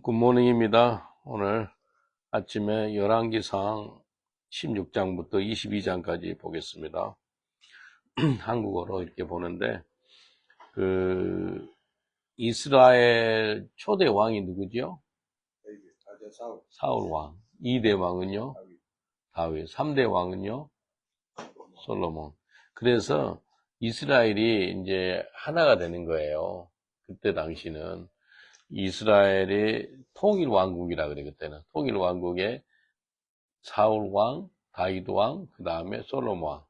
굿모닝입니다. 오늘 아침에 열왕기상 16장부터 22장까지 보겠습니다. 한국어로 이렇게 보는데, 이스라엘 초대 왕이 누구죠? 사울 왕. 2대 왕은요? 다윗. 3대 왕은요? 솔로몬. 그래서 이스라엘이 이제 하나가 되는 거예요. 그때 당시는. 이스라엘의 통일왕국이라 그래, 그때는. 통일왕국에 사울 왕, 다윗 왕, 그 다음에 솔로몬 왕.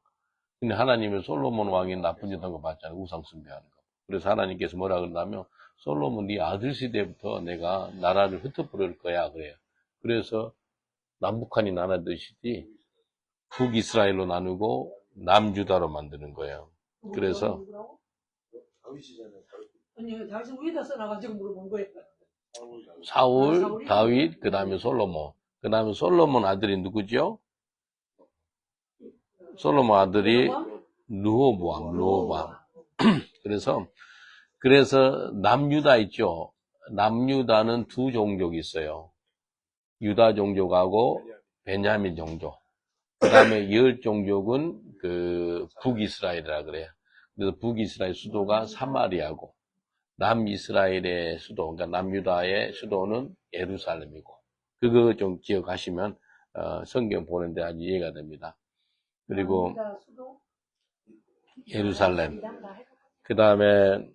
근데 하나님은 솔로몬 왕이 나쁜 짓 한 거 봤잖아요. 우상 숭배하는 거. 그래서 하나님께서 뭐라 그러냐면, 솔로몬 네 아들 시대부터 내가 나라를 흩어버릴 거야. 그래요. 그래서 남북한이 나눠듯이 북이스라엘로 나누고 남유다로 만드는 거예요. 그래서 아니, 다윗은 위에다 써놔가지고 물어본 거예요. 사울, 다윗, 그 다음에 솔로몬. 그 다음에 솔로몬 아들이 누구죠? 솔로몬 아들이 르호보암. 그래서 남유다 있죠. 남유다는 두 종족이 있어요. 유다 종족하고 베냐민 종족. 그 다음에 열 종족은 북이스라엘이라 그래요. 그래서 북이스라엘 수도가 사마리아고, 남이스라엘의 수도, 그러니까 남유다의 수도는 예루살렘이고, 그거 좀 기억하시면 성경 보는데 아주 이해가 됩니다. 그리고 예루살렘. 그 다음에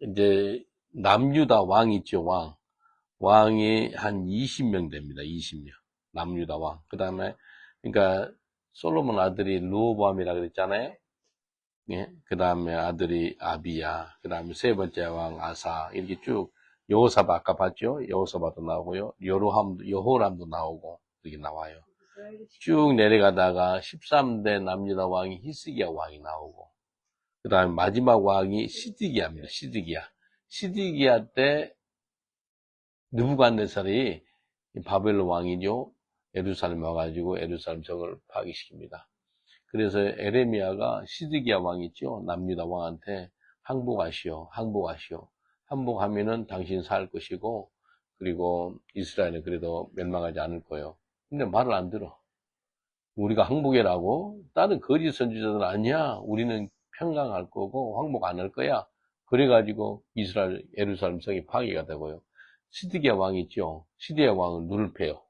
이제 남유다 왕 있죠, 왕. 왕이 한 20명 됩니다. 20명. 남유다 왕. 그 다음에 그러니까 솔로몬 아들이 르호보암이라 그랬잖아요. 예. 그 다음에 아들이 아비야. 그 다음에 세 번째 왕 아사. 이렇게 쭉 여호사밧 아까 봤죠? 여호사밧도 나오고요. 여호람도 나오고 이렇게 나와요. 쭉 내려가다가 13대 남유다 왕이 히스기야 왕이 나오고, 그 다음에 마지막 왕이 시드기야입니다. 시드기야 때 느부갓네살이 바벨론 왕이죠. 예루살렘 와가지고 예루살렘 성을 파괴시킵니다. 그래서 에레미야가 시드기야 왕 있죠. 남유다 왕한테 항복하시오. 항복하면은 당신 살 것이고, 그리고 이스라엘은 그래도 멸망하지 않을 거예요. 근데 말을 안 들어. 우리가 항복해라고? 다른 거짓 선지자들은 아니야. 우리는 평강할 거고 항복 안 할 거야. 그래가지고 이스라엘 예루살렘 성이 파괴가 되고요. 시드기야 왕이 있죠. 시드기야 왕은 눈을 빼요.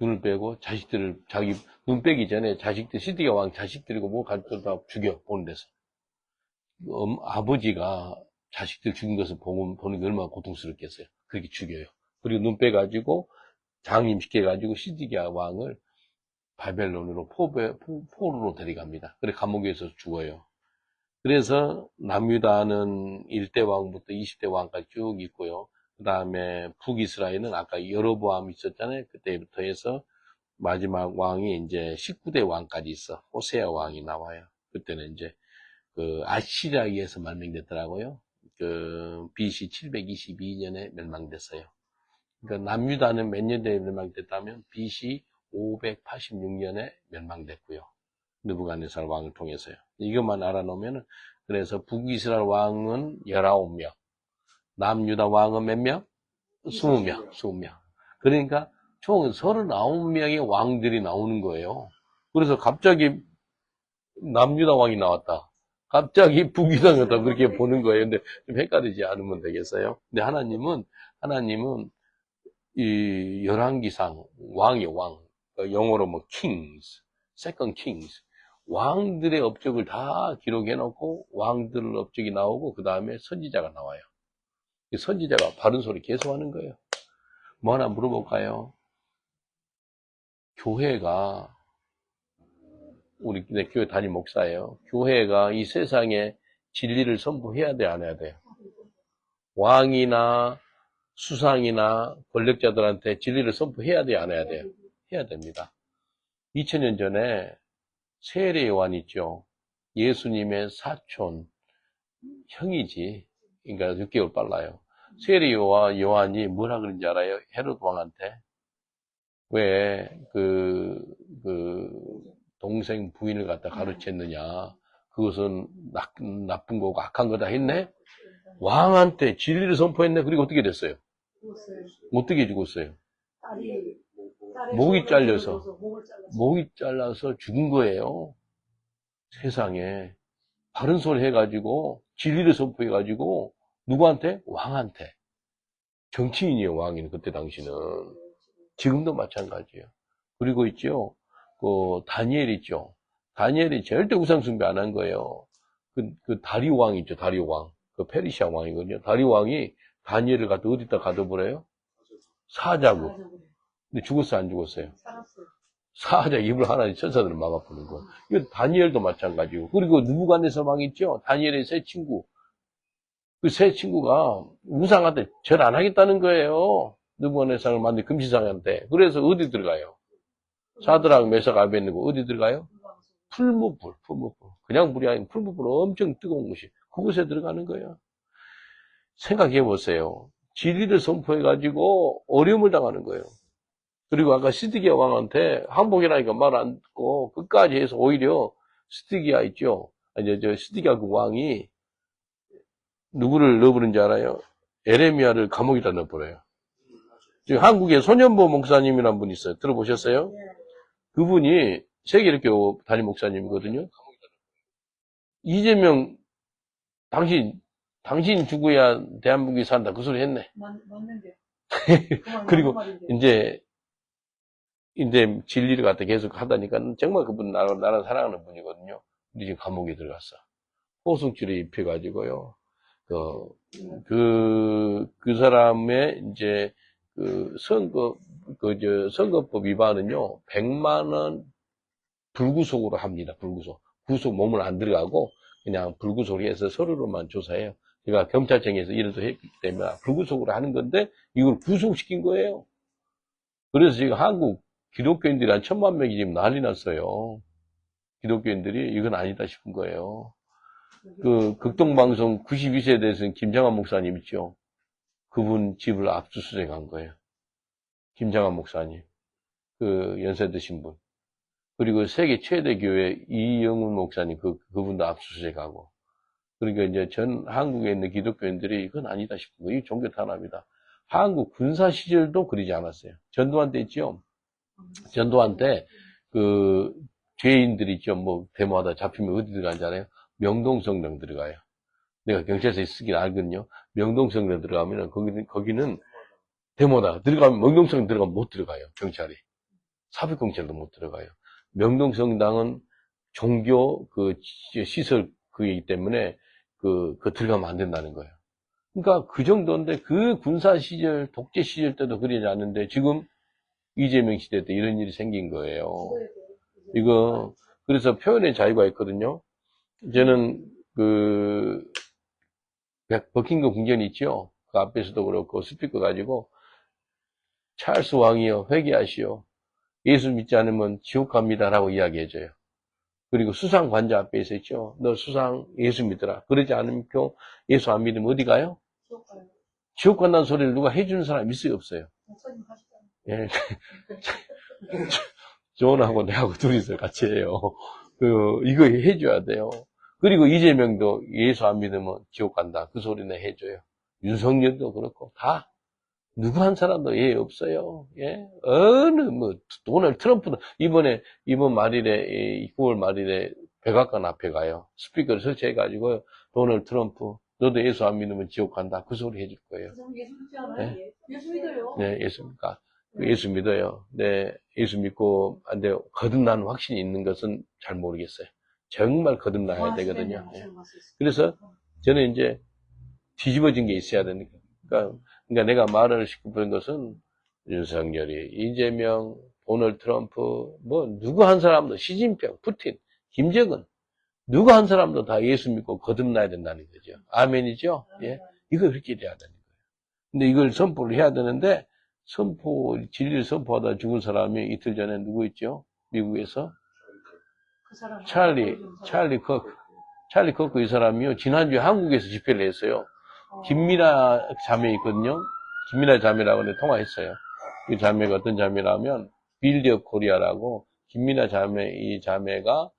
눈을 빼고 자식들을 자기 눈 빼기 전에 자식들 시드기야 왕 자식들이고 뭐 가족들 다 죽여 보는 데서. 아버지가 자식들 죽인 것을 보는 게 얼마나 고통스럽겠어요. 그렇게 죽여요. 그리고 눈 빼가지고 장임시켜가지고 시드기야 왕을 바벨론으로 포로로 데려갑니다. 그래 감옥에서 죽어요. 그래서 남유다는 1대 왕부터 20대 왕까지 쭉 있고요. 그 다음에 북이스라엘은 아까 여로보암 있었잖아요. 그때부터 해서 마지막 왕이 이제 19대 왕까지 있어. 호세아 왕이 나와요. 그때는 이제 아시리아에 의해서 멸망됐더라고요. BC 722년에 멸망됐어요. 그러니까 남유다는 몇 년대에 멸망됐다면 BC 586년에 멸망됐고요. 느부갓네살 왕을 통해서요. 이것만 알아놓으면은, 그래서 북이스라엘 왕은 19명, 남유다 왕은 몇 명? 20명. 그러니까 총 39명의 왕들이 나오는 거예요. 그래서 갑자기 남유다 왕이 나왔다. 갑자기 북유다 나왔다. 그렇게 보는 거예요. 근데 좀 헷갈리지 않으면 되겠어요. 근데 하나님은 이 열왕기상 왕의 왕, 영어로 뭐 kings, second kings, 왕들의 업적을 다 기록해 놓고 왕들 업적이 나오고 그 다음에 선지자가 나와요. 선지자가 바른 소리 계속 하는 거예요. 뭐 하나 물어볼까요? 교회가, 우리 교회 담임 목사예요. 교회가 이 세상에 진리를 선포해야 돼, 안 해야 돼요? 왕이나 수상이나 권력자들한테 진리를 선포해야 돼요, 안 해야 돼요? 해야 됩니다. 2000년 전에 세례 요한 있죠. 예수님의 사촌, 형이지. 그러니까 6개월 빨라요. 세례 요한이 뭐라 그런지 알아요? 헤롯 왕한테. 왜, 동생 부인을 갖다 가르쳤느냐. 그것은 나쁜 거고 악한 거다 했네? 왕한테 진리를 선포했네? 그리고 어떻게 됐어요? 죽었어요. 어떻게 죽었어요? 딸이 목이 잘려서. 목을 잘라서. 목이 잘라서 죽은 거예요. 세상에. 바른 소리 해가지고, 진리를 선포해가지고, 누구한테? 왕한테. 정치인이에요, 왕이는, 그때 당시는. 지금도 마찬가지예요. 그리고 있죠, 다니엘 있죠. 다니엘이 절대 우상숭배 안 한 거예요. 그 다리오 왕 있죠, 다리오 왕. 그 페르시아 왕이거든요. 다리오 왕이 다니엘을 갖다 어디다 가둬버려요? 사자고. 근데 죽었어요, 안 죽었어요? 살았어요. 사자 입을 하나님 천사들을 막아보는 거. 이거 다니엘도 마찬가지고. 그리고 누부갓네살 왕 있죠? 다니엘의 세 친구. 그 세 친구가 우상한테 절 안 하겠다는 거예요. 느부갓네살을 만든 금시상한테. 그래서 어디 들어가요? 사드락, 메삭, 아벤느고 어디 들어가요? 풀무불. 그냥 불이 아닌 풀무불 엄청 뜨거운 곳이. 그곳에 들어가는 거예요. 생각해 보세요. 진리를 선포해가지고 어려움을 당하는 거예요. 그리고 아까 시드기야 왕한테 항복이라니까 말 안 듣고 끝까지 해서 오히려 시드기야 있죠? 아니, 시드기야 그 왕이 누구를 넣어버린지 알아요? 에레미야를 감옥에다 넣어버려요. 지금 한국에 손현보 목사님이라는 분이 있어요. 들어보셨어요? 그분이 세계일교 담임 목사님이거든요. 이재명, 당신 죽어야 대한민국이 산다. 그 소리 했네. 맞는데. 그리고 이제 진리를 갖다 계속 하다니까 정말 그분 나를 사랑하는 분이거든요. 근데 지금 감옥에 들어갔어. 호송줄에 입혀가지고요. 그 사람의 이제 선거법 위반은요, 100만원 불구속으로 합니다. 불구속. 구속 몸을 안 들어가고 그냥 불구속으로 해서 서류로만 조사해요. 제가 경찰청에서 일을 또 했기 때문에 불구속으로 하는 건데 이걸 구속시킨 거예요. 그래서 지금 한국 기독교인들이 한 1000만 명이 지금 난리 났어요. 기독교인들이 이건 아니다 싶은 거예요. 극동방송 92세대에서는 김장한 목사님 있죠. 그분 집을 압수수색한 거예요. 김장한 목사님. 연세 드신 분. 그리고 세계 최대 교회 이영훈 목사님, 그분도 압수수색하고. 그러니까 이제 전 한국에 있는 기독교인들이 이건 아니다 싶은 거예요. 이 종교 탄압이다. 한국 군사 시절도 그러지 않았어요. 전두환 때 있죠. 전두환 때 죄인들이 있죠. 뭐 데모하다 잡히면 어디 들어가는지 알아요? 명동성당 들어가요. 내가 경찰서에 쓰긴 알거든요. 명동성당 들어가면 거기는 데모다. 들어가면 명동성당 들어가면 못 들어가요. 경찰이. 사법경찰도 못 들어가요. 명동성당은 종교 시설 그이기 때문에 들어가면 안 된다는 거예요. 그러니까 그 정도인데 그 군사 시절, 독재 시절 때도 그러지 않는데 지금 이재명 시대 때 이런 일이 생긴 거예요. 이거 그래서 표현의 자유가 있거든요. 저는 버킹엄 궁전이 있죠. 그 앞에서도 그렇고 스피커 가지고 찰스 왕이여 회개하시오. 예수 믿지 않으면 지옥 갑니다라고 이야기해줘요. 그리고 수상 관자 앞에 있었죠. 너 수상 예수 믿더라. 그러지 않으면 예수 안 믿으면 어디 가요? 지옥 가요. 지옥 간다는 소리를 누가 해주는 사람이 있어요, 없어요? 목사님 하시잖아요. 예. 존하고 내하고 둘이서 같이 해요. 이거 해줘야 돼요. 그리고 이재명도 예수 안 믿으면 지옥 간다. 그 소리는 해줘요. 윤석열도 그렇고, 다. 누구 한 사람도 예, 없어요. 예. 도널드 트럼프도 이번 말일에, 9월 말일에 백악관 앞에 가요. 스피커를 설치해가지고, 도널드 트럼프, 너도 예수 안 믿으면 지옥 간다. 그 소리 해줄 거예요. 예수 믿지 않아요? 네. 예수 믿어요. 네, 예수 믿어요. 네, 예수 믿고, 근데 거듭나는 확신이 있는 것은 잘 모르겠어요. 정말 거듭나야 되거든요. 네. 그래서 저는 이제 뒤집어진 게 있어야 되니까. 그러니까 내가 말을 싶은 것은 윤석열이, 이재명, 도널드 트럼프, 누구 한 사람도, 시진핑, 푸틴, 김정은, 누구 한 사람도 다 예수 믿고 거듭나야 된다는 거죠. 아멘이죠? 예. 이거 그렇게 돼야 되는 거예요. 근데 이걸 선포를 해야 되는데, 진리를 선포하다 죽은 사람이 이틀 전에 누구 있죠? 미국에서? 그 사람 찰리 커크 이 사람이요. 지난주에 한국에서 집회를 했어요. 김미라 자매 있거든요. 김미라 자매라고 내가 통화했어요. 이 자매가 어떤 자매라면, 빌드업 코리아라고, 김미라 자매, 이 자매가,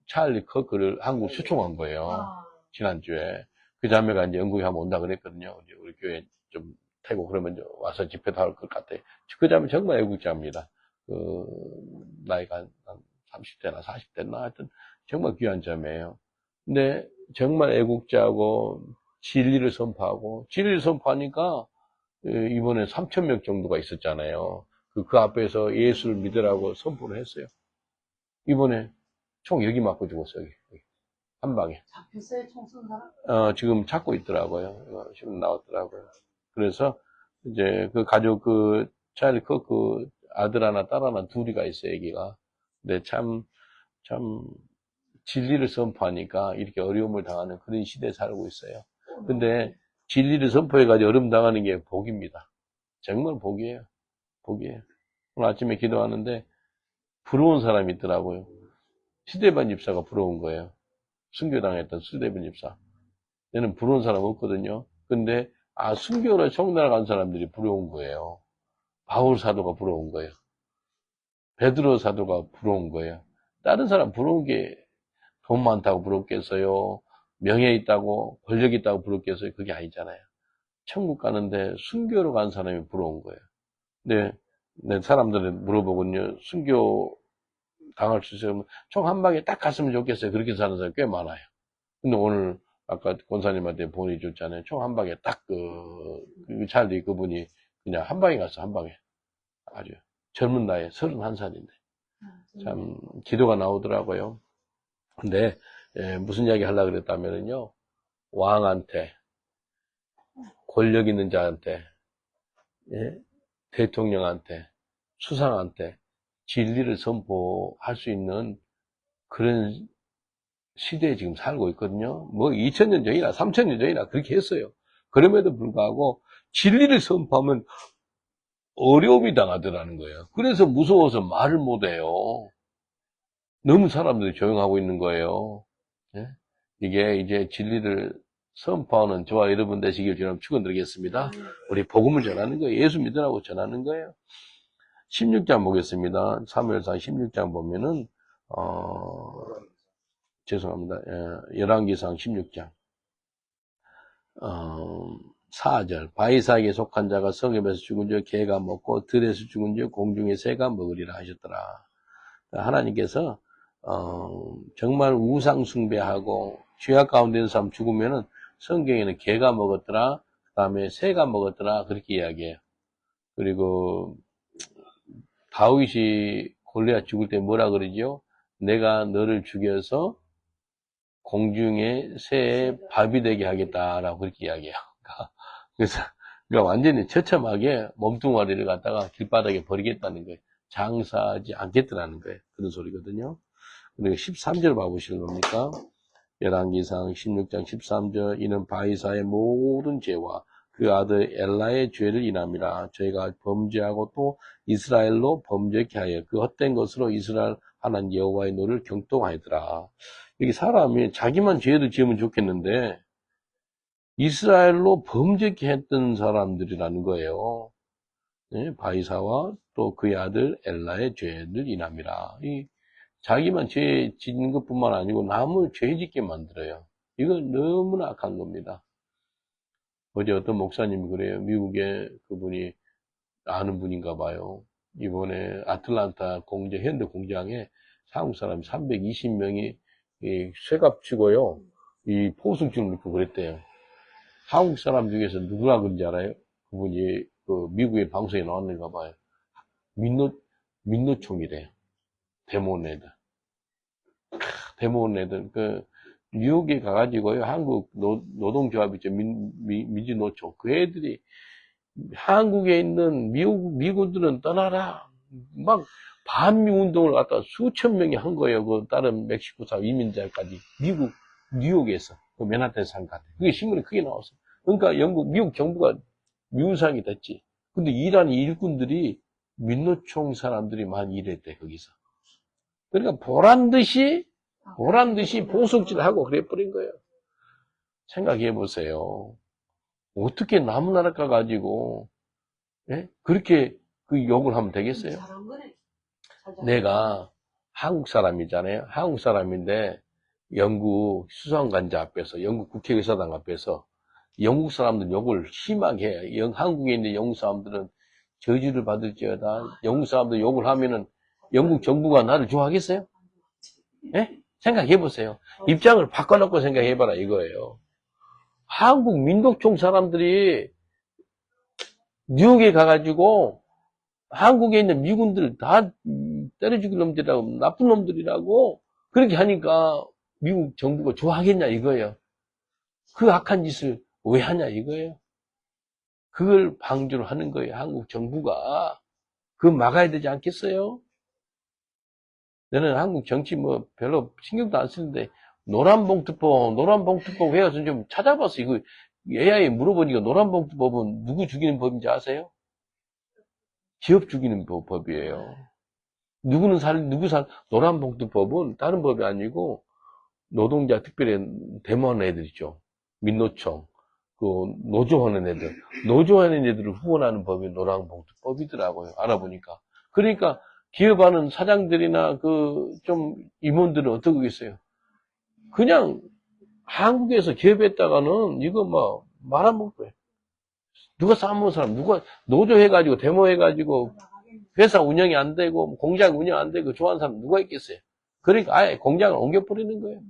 찰리 커크를 한국 초청한 거예요. 지난주에. 그 자매가 이제 영국에 한번 온다 그랬거든요. 이제 우리 교회 좀 태고 그러면 이제 와서 집회도 할 것 같아요. 그 자매 정말 애국자입니다. 그, 나이가 한 30대나 40대나 하여튼 정말 귀한 자매예요. 근데 정말 애국자고 진리를 선포하고, 진리를 선포하니까 이번에 3,000명 정도가 있었잖아요. 그 앞에서 예수를 믿으라고 선포를 했어요. 이번에 총 여기 맞고 죽었어요. 여기. 한 방에. 잡혔어요, 총 쏜 사람? 지금 찾고 있더라고요. 지금 나왔더라고요. 그래서 이제 그 가족 그 아들 하나 딸 하나 둘이가 있어요, 애기가. 근데 참 진리를 선포하니까 이렇게 어려움을 당하는 그런 시대에 살고 있어요. 근데 진리를 선포해가지고 어려움 당하는 게 복입니다. 정말 복이에요. 복이에요. 오늘 아침에 기도하는데 부러운 사람이 있더라고요. 시대반 집사가 부러운 거예요. 순교당했던 시대반 집사. 얘는 부러운 사람 없거든요. 근데 순교를 청나라 간 사람들이 부러운 거예요. 바울 사도가 부러운 거예요. 베드로 사도가 부러운 거예요. 다른 사람 부러운 게 돈 많다고 부럽겠어요? 명예 있다고, 권력 있다고 부럽겠어요? 그게 아니잖아요. 천국 가는데 순교로 간 사람이 부러운 거예요. 근데 사람들은 물어보거든요. 순교 당할 수 있으면 총 한 방에 딱 갔으면 좋겠어요. 그렇게 사는 사람이 꽤 많아요. 근데 오늘 아까 권사님한테 보내줬잖아요. 총 한 방에 딱 찰리 그분이 그냥 한 방에 갔어. 한 방에. 아주 젊은 나이에 31살인데 참 기도가 나오더라고요. 근데 무슨 이야기 하려고 그랬다면요, 왕한테, 권력 있는 자한테, 대통령한테, 수상한테 진리를 선포할 수 있는 그런 시대에 지금 살고 있거든요. 뭐 2000년 전이나 3000년 전이나 그렇게 했어요. 그럼에도 불구하고 진리를 선포하면 어려움이 당하더라는 거예요. 그래서 무서워서 말을 못해요. 너무 사람들이 조용하고 있는 거예요. 이게 이제 진리를 선포하는 저와 여러분 되시길 저는 축원드리겠습니다. 우리 복음을 전하는 거예요. 예수 믿으라고 전하는 거예요. 16장 보겠습니다. 사무엘상 16장 보면은 죄송합니다. 열왕기상 16장 4절 바이사에게 속한 자가 성읍에서 죽은 즉 개가 먹고 들에서 죽은 즉 공중의 새가 먹으리라 하셨더라. 하나님께서 정말 우상 숭배하고 죄악 가운데 있는 사람 죽으면은 성경에는 개가 먹었더라, 그 다음에 새가 먹었더라 그렇게 이야기해요. 그리고 다윗이 골리앗 죽을 때 뭐라 그러죠? 내가 너를 죽여서 공중의 새의 밥이 되게 하겠다라고 그렇게 이야기해요. 그래서 그러니까 완전히 처참하게 몸뚱아리를 갖다가 길바닥에 버리겠다는 거예요. 장사하지 않겠다는 거예요. 그런 소리거든요. 그리고 13절 봐보시는 겁니까? 열왕기상 16장 13절 이는 바이사의 모든 죄와 그 아들 엘라의 죄를 인함이라. 저희가 범죄하고 또 이스라엘로 범죄케 하여 그 헛된 것으로 이스라엘 하나님 여호와의 노를 경통하더라. 여기 사람이 자기만 죄를 지으면 좋겠는데 이스라엘로 범죄케 했던 사람들이라는 거예요. 바이사와 또 그의 아들 엘라의 죄를 인함이라. 자기만 죄 짓는 것뿐만 아니고 남을 죄 짓게 만들어요. 이건 너무나 악한 겁니다. 어제 어떤 목사님이 그래요. 미국에 그분이 아는 분인가 봐요. 이번에 아틀란타 현대 공장에 한국 사람이 320명이 쇠갑 치고요. 이 포승증을 넣고 그랬대요. 한국 사람 중에서 누구라 그런지 알아요? 그분이 그 미국의 방송에 나왔는가 봐요. 민노총이래요. 데모온 애들. 데모온 애들. 뉴욕에 가가지고요. 한국 노동조합 있죠. 민주노총. 그 애들이 한국에 있는 미군들은 떠나라. 막 반미 운동을 갖다 수천 명이 한 거예요. 그 다른 멕시코 사람 이민자까지. 미국, 뉴욕에서. 그 맨하탄 상가. 그게 신문에 크게 나왔어. 그러니까 미국 정부가 미운상이 됐지. 근데 이란 일꾼들이 민노총 사람들이 많이 일했대, 거기서. 그러니까 보란 듯이 보석질을 하고 그래 버린 거예요. 생각해 보세요. 어떻게 남은 나라 가가지고, 그렇게 그 욕을 하면 되겠어요? 내가 한국 사람이잖아요. 한국 사람인데, 영국 수상관자 앞에서, 영국 국회의사당 앞에서 영국 사람들 욕을 심하게 해요. 한국에 있는 영국 사람들은 저주를 받을지어다. 영국 사람들 욕을 하면은 영국 정부가 나를 좋아하겠어요? 예? 생각해보세요. 입장을 바꿔놓고 생각해봐라 이거예요. 한국 민독총 사람들이 뉴욕에 가가지고 한국에 있는 미군들 다 때려 죽일 놈들이라고, 나쁜 놈들이라고 그렇게 하니까 미국 정부가 좋아하겠냐 이거예요. 그 악한 짓을 왜 하냐 이거예요. 그걸 방조를 하는 거예요. 한국 정부가. 그거 막아야 되지 않겠어요? 나는 한국 정치 뭐 별로 신경도 안 쓰는데 노란봉투법 해가지고 좀 찾아봤어. 이거 AI 물어보니까 노란봉투법은 누구 죽이는 법인지 아세요? 기업 죽이는 법이에요. 노란봉투법은 다른 법이 아니고 노동자 특별히 데모하는 애들 있죠. 민노총, 그 노조하는 애들을 후원하는 법이 노란봉투법이더라고요. 알아보니까. 그러니까 기업하는 사장들이나 그 좀 임원들은 어떻게 하겠어요? 그냥 한국에서 기업했다가는 이거 뭐 말 안 먹고 해. 누가 싸먹은 사람, 누가 노조해가지고 데모해가지고 회사 운영이 안 되고 공장 운영 안 되고 좋아하는 사람 누가 있겠어요? 그러니까 아예 공장을 옮겨버리는 거예요.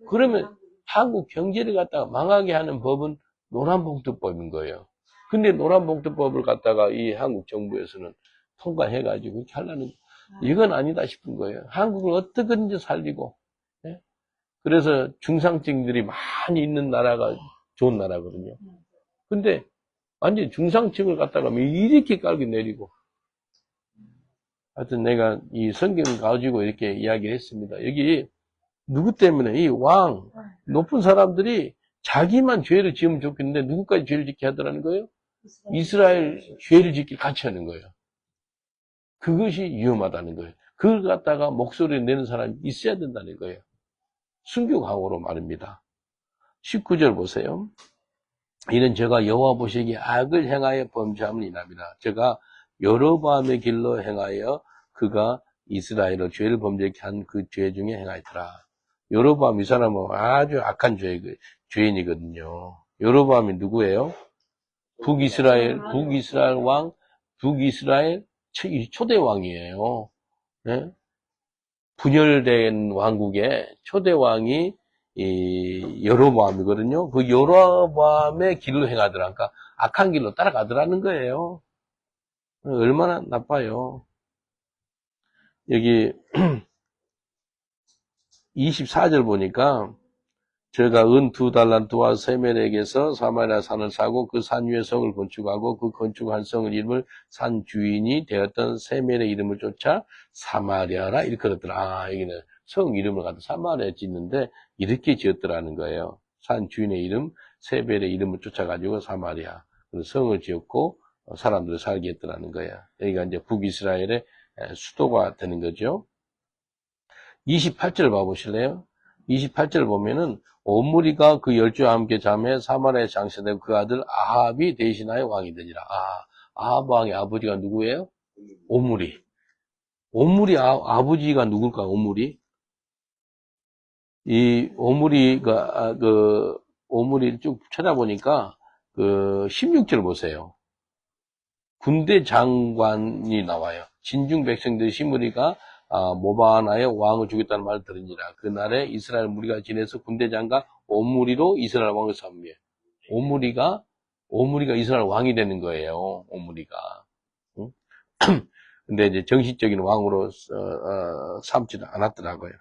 그러면 한국 경제를 갖다가 망하게 하는 법은 노란봉투법인 거예요. 근데 노란봉투법을 갖다가 이 한국 정부에서는 통과해가지고 이렇게 하려는, 이건 아니다 싶은 거예요. 한국을 어떻게든지 살리고, 예? 그래서 중상층들이 많이 있는 나라가 좋은 나라거든요. 근데 완전 중상층을 갖다가 이렇게 깔고 내리고, 하여튼 내가 이 성경을 가지고 이렇게 이야기를 했습니다. 여기 누구 때문에 이 왕, 높은 사람들이 자기만 죄를 지으면 좋겠는데 누구까지 죄를 짓게 하더라는 거예요? 이스라엘 죄를 짓게 같이 하는 거예요. 그것이 위험하다는 거예요. 그걸 갖다가 목소리를 내는 사람이 있어야 된다는 거예요. 순교강호로 말입니다. 19절 보세요. 이는 제가 여호와 보시기에 악을 행하여 범죄함을 인함이라. 제가 여로보암의 길로 행하여 그가 이스라엘을 죄를 범죄케 한 그 죄 중에 행하였더라. 여로보암 이 사람은 아주 악한 죄인이거든요. 여로보암이 누구예요? 북이스라엘 왕, 북이스라엘 초대 왕이에요. 네? 분열된 왕국의 초대 왕이 이 여로보암이거든요. 그 여로보암의 길로 행하더라. 그러니까 악한 길로 따라가더라는 거예요. 얼마나 나빠요. 여기 24절 보니까 저희가 은 2달란트와 세멜에게서 사마리아 산을 사고 그 산 위에 성을 건축하고 그 건축한 성을 이름을 산 주인이 되었던 세멜의 이름을 쫓아 사마리아라 이렇게 그랬더라. 여기는 성 이름을 갖다 사마리아에 짓는데 이렇게 지었더라는 거예요. 산 주인의 이름, 세멜의 이름을 쫓아가지고 사마리아. 성을 지었고 사람들을 살게 했더라는 거예요. 여기가 이제 북이스라엘의 수도가 되는 거죠. 28절 봐보실래요? 28절 보면은 오므리가 그 열주와 함께 잠에 사마리아에 장세되고 그 아들 아합이 대신하여 왕이 되니라. 아합 왕의 아버지가 누구예요? 오므리. 오므리 아버지가 누굴까? 오므리. 이 오므리가 오므리를 쭉 찾아보니까 16절 보세요. 군대 장관이 나와요. 진중 백성들 시므리가 모바나의 왕을 주겠다는 말을 들으니라. 그날에 이스라엘 무리가 지내서 군대 장관 오므리로 이스라엘 왕을 삼미해. 오므리가 이스라엘 왕이 되는 거예요. 오므리가. 응? 근데 이제 정식적인 왕으로 삼지는 않았더라고요.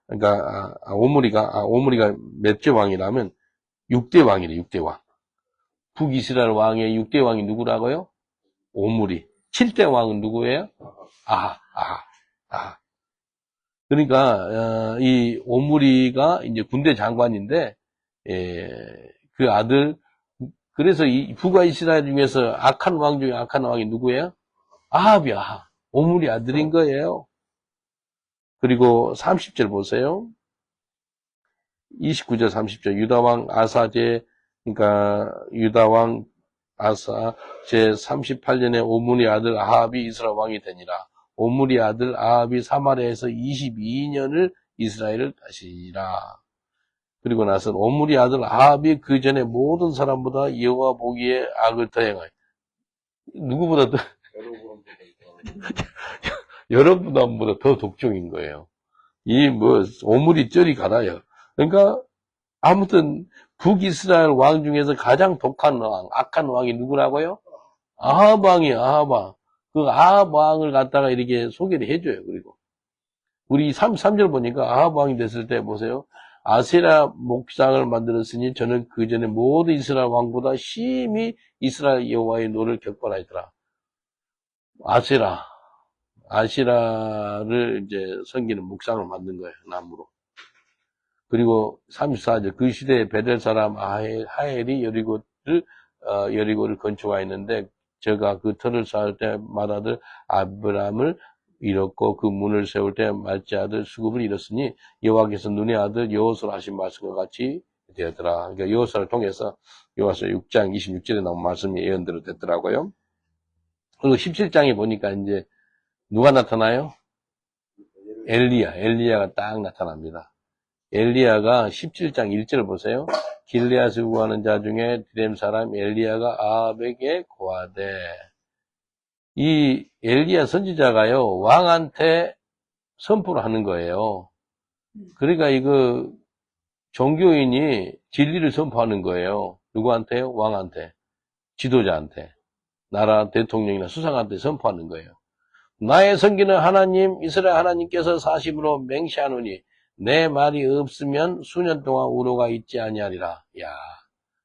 그러니까 오므리가 몇째 왕이라면 6대 왕이래. 6대 왕. 북이스라엘 왕의 6대 왕이 누구라고요? 오므리. 7대 왕은 누구예요? 그러니까 이 오므리가 이제 군대 장관인데 그 아들, 그래서 이 북아 이스라엘 중에서 악한 왕 중에 악한 왕이 누구예요? 아합이야. 오므리 아들인 거예요. 그리고 30절 보세요. 29절 30절 유다왕 아사제, 그러니까 유다왕 아사 제 38년에 오므리 아들 아합이 이스라엘 왕이 되니라. 오므리 아들 아합이 사마리아에서 22년을 이스라엘을 다스리니라. 그리고 나서 오므리 아들 아합이 그 전에 모든 사람보다 여호와 보기에 악을 더 행하여. 누구보다 더, 여러분보다 더 독종인 거예요. 오므리 쩔이 가다요. 그러니까, 아무튼, 북이스라엘 왕 중에서 가장 독한 왕, 악한 왕이 누구라고요? 아합 왕이에요, 아합 왕. 그 아합 왕을 갖다가 이렇게 소개를 해줘요, 그리고. 우리 33절 보니까 아합 왕이 됐을 때 보세요. 아세라 목상을 만들었으니 저는 그 전에 모든 이스라엘 왕보다 심히 이스라엘 여호와의 노를 격발하였더라. 아세라를 이제 섬기는 목상을 만든 거예요, 나무로. 그리고 34절, 그 시대에 베델 사람 하엘이 여리고를 건축하였는데, 저가 그 터를 쌓을 때 맏아들 아브람을 잃었고, 그 문을 세울 때 말째 아들 수굽을 잃었으니, 여호와께서 눈의 아들 여호수아를 하신 말씀과 같이 되었더라. 그러니까 여호수아를 통해서 여호수아 6장 26절에 나온 말씀이 예언대로 됐더라고요. 그리고 17장에 보니까 이제 누가 나타나요? 엘리야가 딱 나타납니다. 엘리야가 17장 1절 보세요. 길르앗을 구하는 자 중에 드렘 사람 엘리야가 아합에게 고하되, 이 엘리야 선지자가요, 왕한테 선포를 하는 거예요. 그러니까 이거 종교인이 진리를 선포하는 거예요. 누구한테요? 왕한테, 지도자한테, 나라 대통령이나 수상한테 선포하는 거예요. 나의 섬기는 하나님 이스라엘 하나님께서 사심으로 맹세하노니 내 말이 없으면 수년 동안 우로가 있지 아니하리라. 야,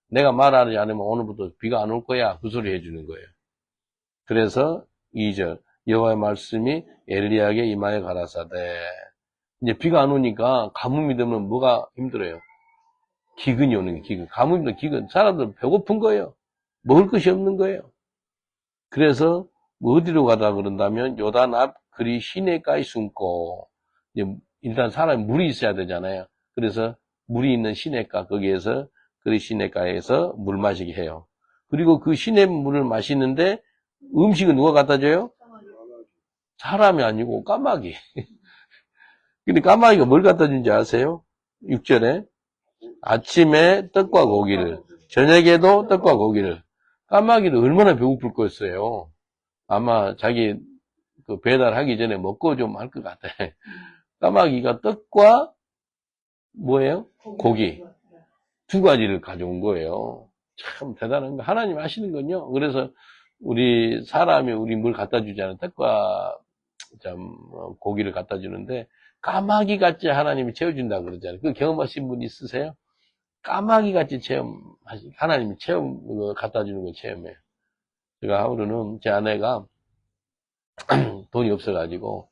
내가 말하지 않으면 오늘부터 비가 안 올 거야. 그 소리 해주는 거예요. 그래서 2절 여호와의 말씀이 엘리야에게 임하여 가라사대. 이제 비가 안 오니까 가뭄이 되면 뭐가 힘들어요? 기근이 오는 거예요. 기근. 가뭄이 되면 기근. 사람들은 배고픈 거예요. 먹을 것이 없는 거예요. 그래서 어디로 가다 그런다면 요단 앞 그리 시내가에 숨고, 이제 일단 사람이 물이 있어야 되잖아요. 그래서 물이 있는 시내가, 거기에서 그리 시내가에서 물 마시게 해요. 그리고 그 시내 물을 마시는데 음식은 누가 갖다 줘요? 사람이 아니고 까마귀. 근데 까마귀가 뭘 갖다 준지 아세요? 6절에 아침에 떡과 고기를, 저녁에도 떡과 고기를. 까마귀는 얼마나 배고플 거였어요. 아마 자기 그 배달하기 전에 먹고 좀 할 것 같아. 까마귀가 떡과 뭐예요? 고기. 두 가지를 가져온 거예요. 참 대단한 거. 하나님 아시는군요. 그래서 우리 사람이 우리 물 갖다 주잖아요. 떡과 고기를 갖다 주는데 까마귀 같이 하나님이 채워준다고 그러잖아요. 그 경험하신 분 있으세요? 까마귀 같이 하나님이 갖다 주는 걸 체험해요. 제가 하루는 제 아내가 돈이 없어가지고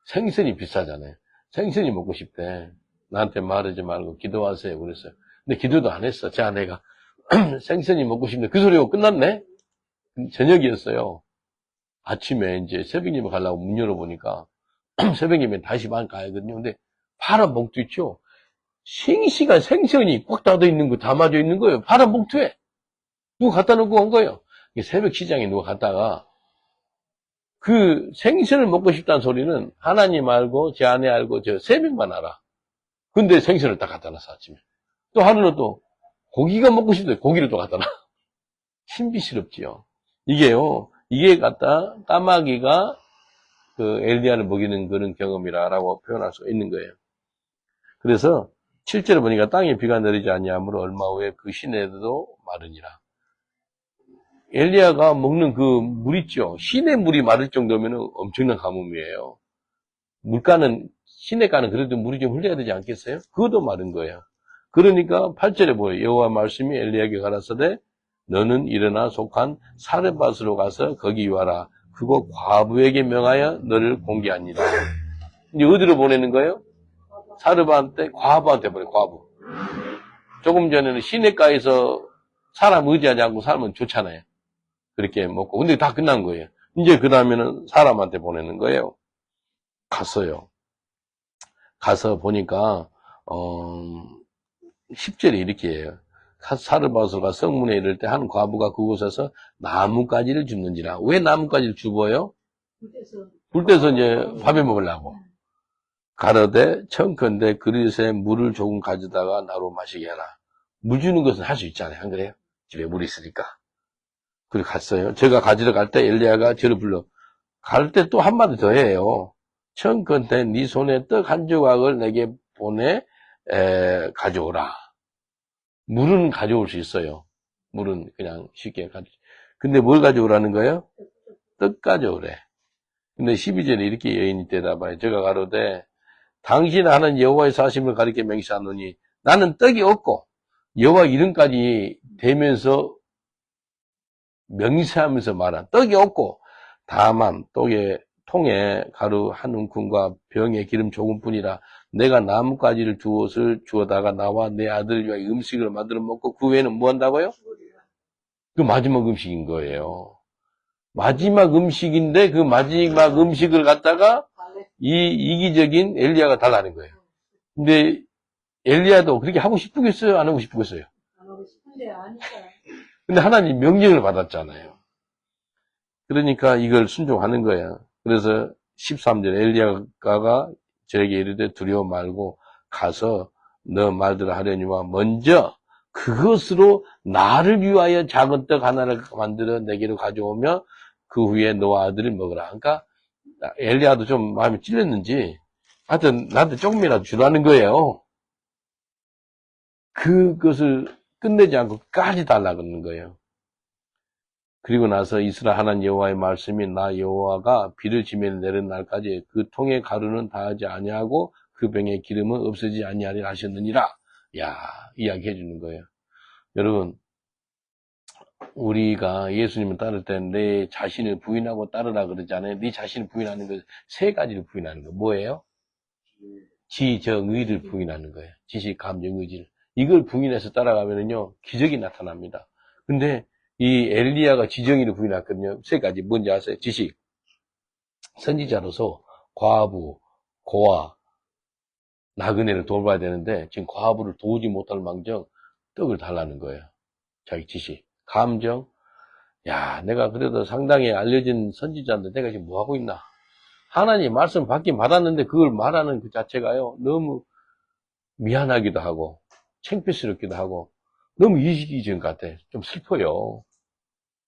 생선이 비싸잖아요. 생선이 먹고 싶대. 나한테 말하지 말고 기도하세요. 그랬어요. 근데 기도도 안 했어. 제 아내가 생선이 먹고 싶네. 그 소리가 끝났네. 저녁이었어요. 아침에 이제 새벽님에 가려고 문 열어보니까 새벽님에 다시 반 가야거든요. 근데 파란 봉투 있죠. 싱싱한 생선이 꽉 닫아 있는 거 담아져 있는 거예요. 파란 봉투에 누가 갖다 놓고 간 거예요. 새벽 시장에 누가 갔다가 그 생선을 먹고 싶다는 소리는 하나님 알고 제 아내 알고 저 세 명만 알아. 근데 생선을 딱 갖다 놨어 아침에. 또 하루는 또 고기가 먹고 싶대. 고기를 또 갖다 놔. 신비스럽지요. 이게 갖다 까마귀가 그 엘리야를 먹이는 그런 경험이라고 표현할 수 있는 거예요. 그래서 7절에 보니까 땅에 비가 내리지 아니하므로 얼마 후에 그 시내도 마르니라. 엘리야가 먹는 그 물 있죠. 시내 물이 마를 정도면 엄청난 가뭄이에요. 시내가는 그래도 물이 좀 흘려야 되지 않겠어요? 그것도 마른 거예요. 그러니까 8절에 보여요. 여호와 말씀이 엘리야에게 가라사대 너는 일어나 속한 사르밧으로 가서 거기 와라. 그곳 과부에게 명하여 너를 공개하니라. 이제 어디로 보내는 거예요? 사르밧한테, 과부한테 보내, 과부. 조금 전에는 시내가에서 사람 의지하지 않고 살면 좋잖아요. 그렇게 먹고. 근데 다 끝난 거예요. 이제 그 다음에는 사람한테 보내는 거예요. 갔어요. 가서 보니까, 10절에 이렇게 해요. 사르밧으로가 성문에 이를 때 한 과부가 그곳에서 나뭇가지를 줍는지라. 왜 나뭇가지를 줍어요? 불 떼서 이제 밥에 먹으려고. 가로되 청컨대 그릇에 물을 조금 가져다가 나로 마시게 하라. 물 주는 것은 할 수 있잖아요. 안 그래요? 집에 물이 있으니까. 그리고 갔어요. 제가 가지러 갈 때 엘리야가 저를 불러. 갈 때 또 한마디 더 해요. 청컨대 네 손에 떡 한 조각을 내게 보내 가져오라. 물은 가져올 수 있어요. 물은 그냥 쉽게 가져. 근데 뭘 가져오라는 거예요? 떡 가져오래. 근데 12절에 이렇게 여인이 대답하여 제가 가로되 당신 하는 여호와의 사심을 가리켜 맹세하노니 나는 떡이 없고 여호와 이름까지 대면서 명세하면서 말한 떡이 없고 다만 통에 가루 한 움큼과 병에 기름 조금뿐이라 내가 나뭇가지를 주어다가 나와 내 아들을 위하여 음식을 만들어 먹고 그 외에는 뭐 한다고요? 그 마지막 음식인 거예요. 마지막 음식인데 그 마지막 음식을 갖다가 이 이기적인 엘리야가 달라는 거예요. 근데 엘리야도 그렇게 하고 싶겠어요? 안 하고 싶겠어요? 안 하고 싶은데 아니까. 근데 하나님 명령을 받았잖아요. 그러니까 이걸 순종하는 거야. 그래서 13절 엘리야가 저에게 이르되 두려워 말고 가서 너 말대로 하려니와 먼저 그것으로 나를 위하여 작은 떡 하나를 만들어 내게로 가져오며 그 후에 너와 아들을 먹으라. 그러니까 엘리야도 좀 마음이 찔렸는지 하여튼 나한테 조금이라도 주라는 거예요. 그것을 끝내지 않고 끝까지 달라 그러는 거예요. 그리고 나서 이스라엘 하나님 여호와의 말씀이 나 여호와가 비를 지면에 내린 날까지 그 통의 가루는 다하지 아니하고 그 병의 기름은 없어지지 아니하리라 하셨느니라. 야, 이야기해 주는 거예요. 여러분, 우리가 예수님을 따를 때 내 자신을 부인하고 따르라 그러잖아요. 네 자신을 부인하는 것 세 가지를 부인하는 거 뭐예요? 지정의를 부인하는 거예요. 지식, 감정, 의지를. 이걸 부인해서 따라가면요 기적이 나타납니다. 근데 이 엘리야가 지정의를 부인했거든요. 세 가지 뭔지 아세요? 지식, 선지자로서 과부, 고아, 나그네를 돌봐야 되는데 지금 과부를 도우지 못할 망정 떡을 달라는 거예요. 자기 지식, 감정. 야, 내가 그래도 상당히 알려진 선지자인데 내가 지금 뭐 하고 있나? 하나님 말씀 받긴 받았는데 그걸 말하는 그 자체가요 너무 미안하기도 하고 창피스럽기도 하고 너무 이기적인 것 같아. 좀 슬퍼요.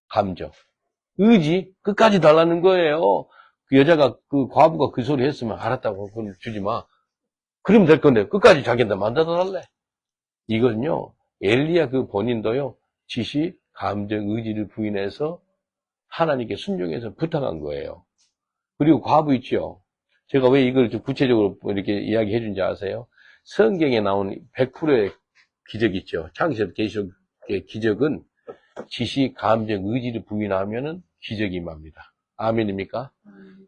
감정, 의지 끝까지 달라는 거예요. 그 여자가 그 과부가 그 소리 했으면 알았다고 그건 주지 마. 그러면 될 건데 끝까지 자기한테 만들어 달래. 이건요 엘리야 그 본인도요 지식, 감정, 의지를 부인해서 하나님께 순종해서 부탁한 거예요. 그리고 과부 있죠. 제가 왜 이걸 좀 구체적으로 이렇게 이야기해 준지 아세요? 성경에 나온 100%의 기적 있죠. 창세기 계시록의 기적은 지식, 감정, 의지를 부인하면은 기적이 임합니다. 아멘입니까?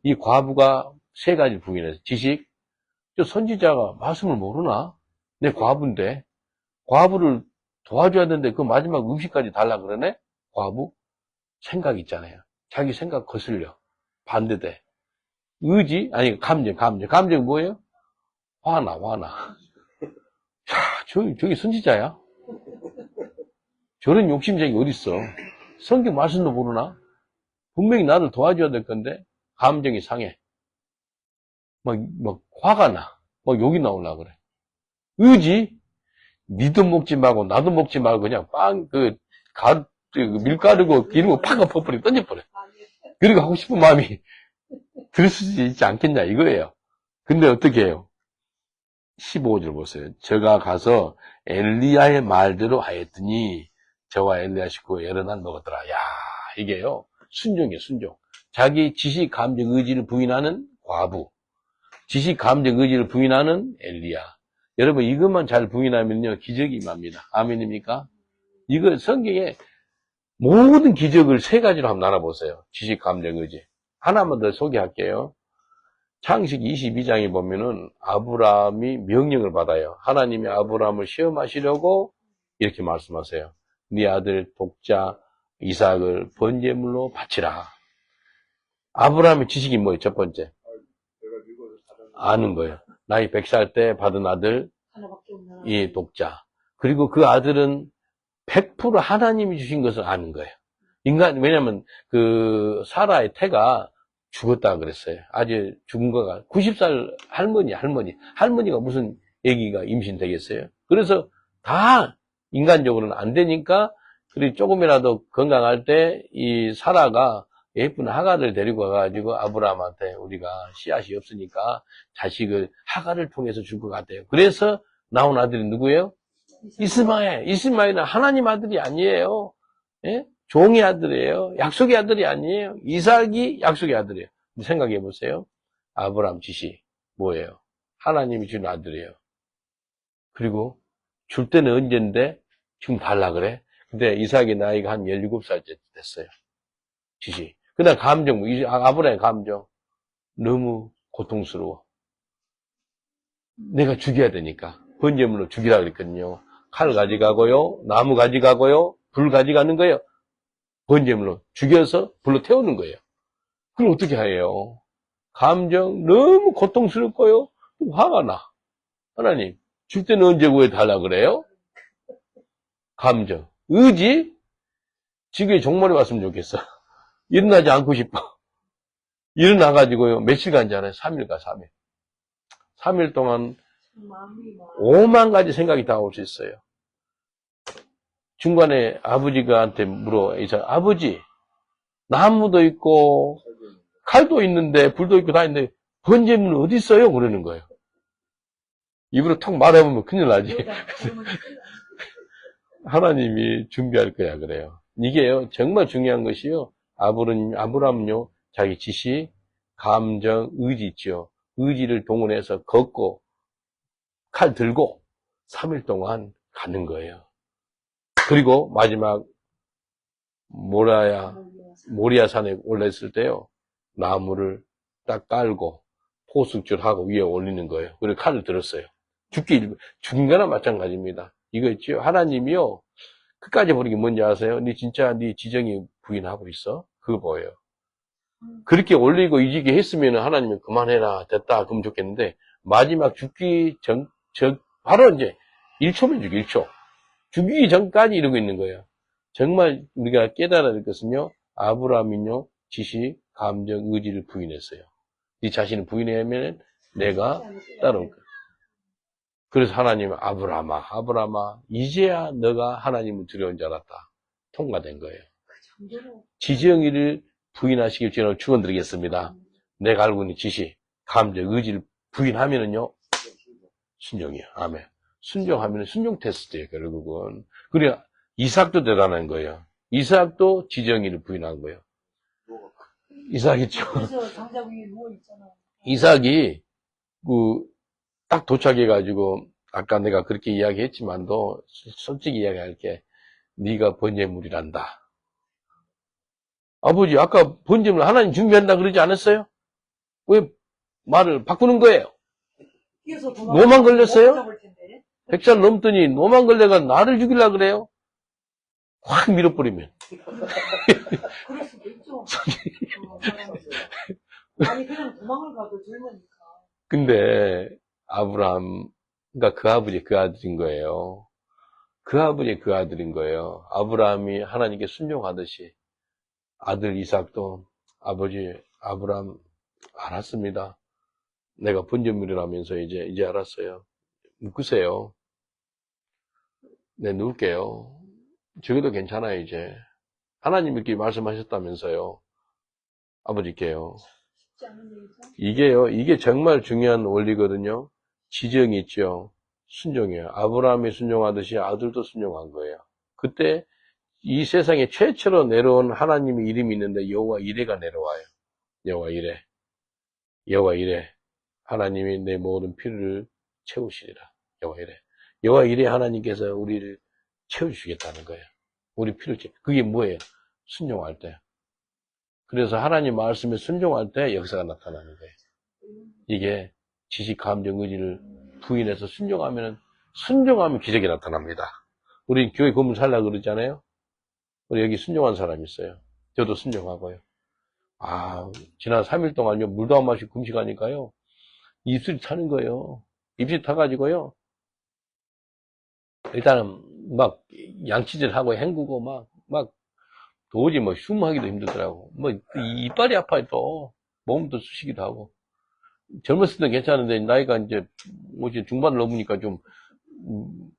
이 과부가 세 가지 부인해서 지식, 저 선지자가 말씀을 모르나? 내 과부인데 과부를 도와줘야 되는데 그 마지막 음식까지 달라 그러네? 과부? 생각 있잖아요. 자기 생각 거슬려. 반대돼. 의지? 아니, 감정. 감정 뭐예요? 화나. 자, 저기 선지자야? 저런 욕심쟁이 어딨어? 성경 말씀도 모르나? 분명히 나를 도와줘야 될 건데, 감정이 상해. 막 화가 나. 막 욕이 나오려고 그래. 의지? 니도 먹지 말고, 나도 먹지 말고, 그냥 밀가루고 기름을 팍 엎어버리고 던져버려. 그리고 하고 싶은 마음이 들 수 있지 않겠냐, 이거예요. 근데 어떻게 해요? 15절 보세요. 저가 가서 엘리야의 말대로 하였더니 저와 엘리야 식구가 여러 날 먹었더라. 야, 이게요. 순종이에요, 순종. 자기 지식, 감정, 의지를 부인하는 과부. 지식, 감정, 의지를 부인하는 엘리야. 여러분, 이것만 잘 부인하면요, 기적이 임합니다. 아멘입니까? 이거 성경에 모든 기적을 세 가지로 한번 나눠보세요. 지식, 감정, 의지. 하나만 더 소개할게요. 창세기 22장에 보면은 아브라함이 명령을 받아요. 하나님이 아브라함을 시험하시려고 이렇게 말씀하세요. 네 아들 독자 이삭을 번제물로 바치라. 아브라함의 지식이 뭐예요? 첫 번째. 아는 거예요. 나이 100살 때 받은 아들 이 독자. 그리고 그 아들은 100% 하나님이 주신 것을 아는 거예요. 왜냐면 그 사라의 태가 죽었다 그랬어요. 아주 죽은 거가 90살 할머니가 무슨 애기가 임신되겠어요? 그래서 다 인간적으로는 안 되니까, 그리고 조금이라도 건강할 때 이 사라가 예쁜 하가를 데리고 가가지고 아브라함한테 우리가 씨앗이 없으니까 자식을 하가를 통해서 줄 것 같아요. 그래서 나온 아들이 누구예요? 이스마엘. 이스마엘은 하나님 아들이 아니에요. 예? 종의 아들이에요. 약속의 아들이 아니에요. 이삭이 약속의 아들이에요. 생각해 보세요. 아브라함 지시 뭐예요? 하나님이 준 아들이에요. 그리고 줄 때는 언젠데 지금 달라 그래? 근데 이삭의 나이가 한 17살째 됐어요. 지시. 그다음 감정, 아브라함의 감정. 너무 고통스러워. 내가 죽여야 되니까. 번제물로 죽이라 그랬거든요. 칼 가져가고요. 나무 가져가고요. 불 가져가는 거예요. 번제물로 죽여서 불로 태우는 거예요. 그걸 어떻게 해요? 감정 너무 고통스럽고요. 화가 나. 하나님, 줄 때는 언제 구해달라 그래요? 감정. 의지? 지구에 종말이 왔으면 좋겠어. 일어나지 않고 싶어. 일어나가지고요. 며칠간 자네 3일가 3일. 3일 동안 5만 가지 생각이 다 올 수 있어요. 중간에 아버지가한테 물어. 아버지, 나무도 있고 칼도 있는데 불도 있고 다 있는데 번제물은 어디 있어요? 그러는 거예요. 입으로 턱 말해보면 큰일 나지. 하나님이 준비할 거야 그래요. 이게요 정말 중요한 것이요. 아브라함은요 자기 지시, 감정, 의지 있죠. 의지를 동원해서 걷고 칼 들고 3일 동안 가는 거예요. 그리고 마지막 모리아산에 올랐을 때요. 나무를 딱 깔고 포승줄하고 위에 올리는 거예요. 그리고 칼을 들었어요. 죽인 거나 마찬가지입니다. 이거 있죠. 하나님이요. 끝까지 보는 게 뭔지 아세요? 진짜 네 지정이 부인하고 있어? 그거 뭐예요? 그렇게 올리고 이지게 했으면 하나님이 그만해라 됐다 그러면 좋겠는데 마지막 죽기 바로 이제 1초면 죽이 1초. 죽이기 전까지 이러고 있는 거예요. 정말 우리가 깨달아야 될 것은요. 아브라함은요. 지시, 감정, 의지를 부인했어요. 네 자신을 부인하면 내가 따라올 거야. 그래서 하나님은 아브라함아, 이제야 너가 하나님을 두려운 줄 알았다. 통과된 거예요. 지정의를 부인하시길 주로 축원드리겠습니다. 내가 알고 있는 지시, 감정, 의지를 부인하면은요. 순종이야. 아멘. 순종하면 순종 테스트예요, 결국은. 그래, 이삭도 대단한 거예요. 이삭도 지정의를 부인한 거예요. 이삭 있죠. 그래서 장작 위에 누워 있잖아. 이삭이 딱 도착해가지고 아까 내가 그렇게 이야기했지만도 솔직히 이야기할게. 네가 번제물이란다. 아버지 아까 번제물 하나님 준비한다 그러지 않았어요? 왜 말을 바꾸는 거예요? 노만 걸렸어요? 100살 넘더니 노만 걸려가 나를 죽이려고 그래요? 확 밀어버리면. 그럴 수도 있죠. 아니, 그냥 도망을 가도 젊으니까. 근데, 아브라함, 그러니까 그 아버지 그 아들인 거예요. 그 아버지 그 아들인 거예요. 아브라함이 하나님께 순종하듯이 아들 이삭도 아버지 아브라함 알았습니다. 내가 번제물이라면서 이제 알았어요. 묶으세요. 네, 누울게요. 저기도 괜찮아요, 이제. 하나님 이렇게 말씀하셨다면서요. 아버지께요. 이게 정말 중요한 원리거든요. 지정이 있죠. 순종이에요. 아브라함이 순종하듯이 아들도 순종한 거예요. 그때 이 세상에 최초로 내려온 하나님의 이름이 있는데 여호와 이레가 내려와요. 여호와 이레. 하나님이 내 모든 필요를 채우시리라. 여호와 이레 하나님께서 우리를 채워주시겠다는 거예요. 우리 필요를 그게 뭐예요? 순종할 때. 그래서 하나님 말씀에 순종할 때 역사가 나타나는 거예요. 이게 지식, 감정, 의지를 부인해서 순종하면 기적이 나타납니다. 우리 교회 건물 살려고 그러잖아요. 우리 여기 순종한 사람이 있어요. 저도 순종하고요. 지난 3일 동안요, 물도 안 마시고 금식하니까요, 입술이 타는 거예요. 입술이 타가지고요, 일단은 막 양치질하고 헹구고 도저히 숨하기도 힘들더라고. 이빨이 아파요 또. 몸도 쑤시기도 하고. 젊었을 때는 괜찮은데, 나이가 이제, 중반을 넘으니까 좀,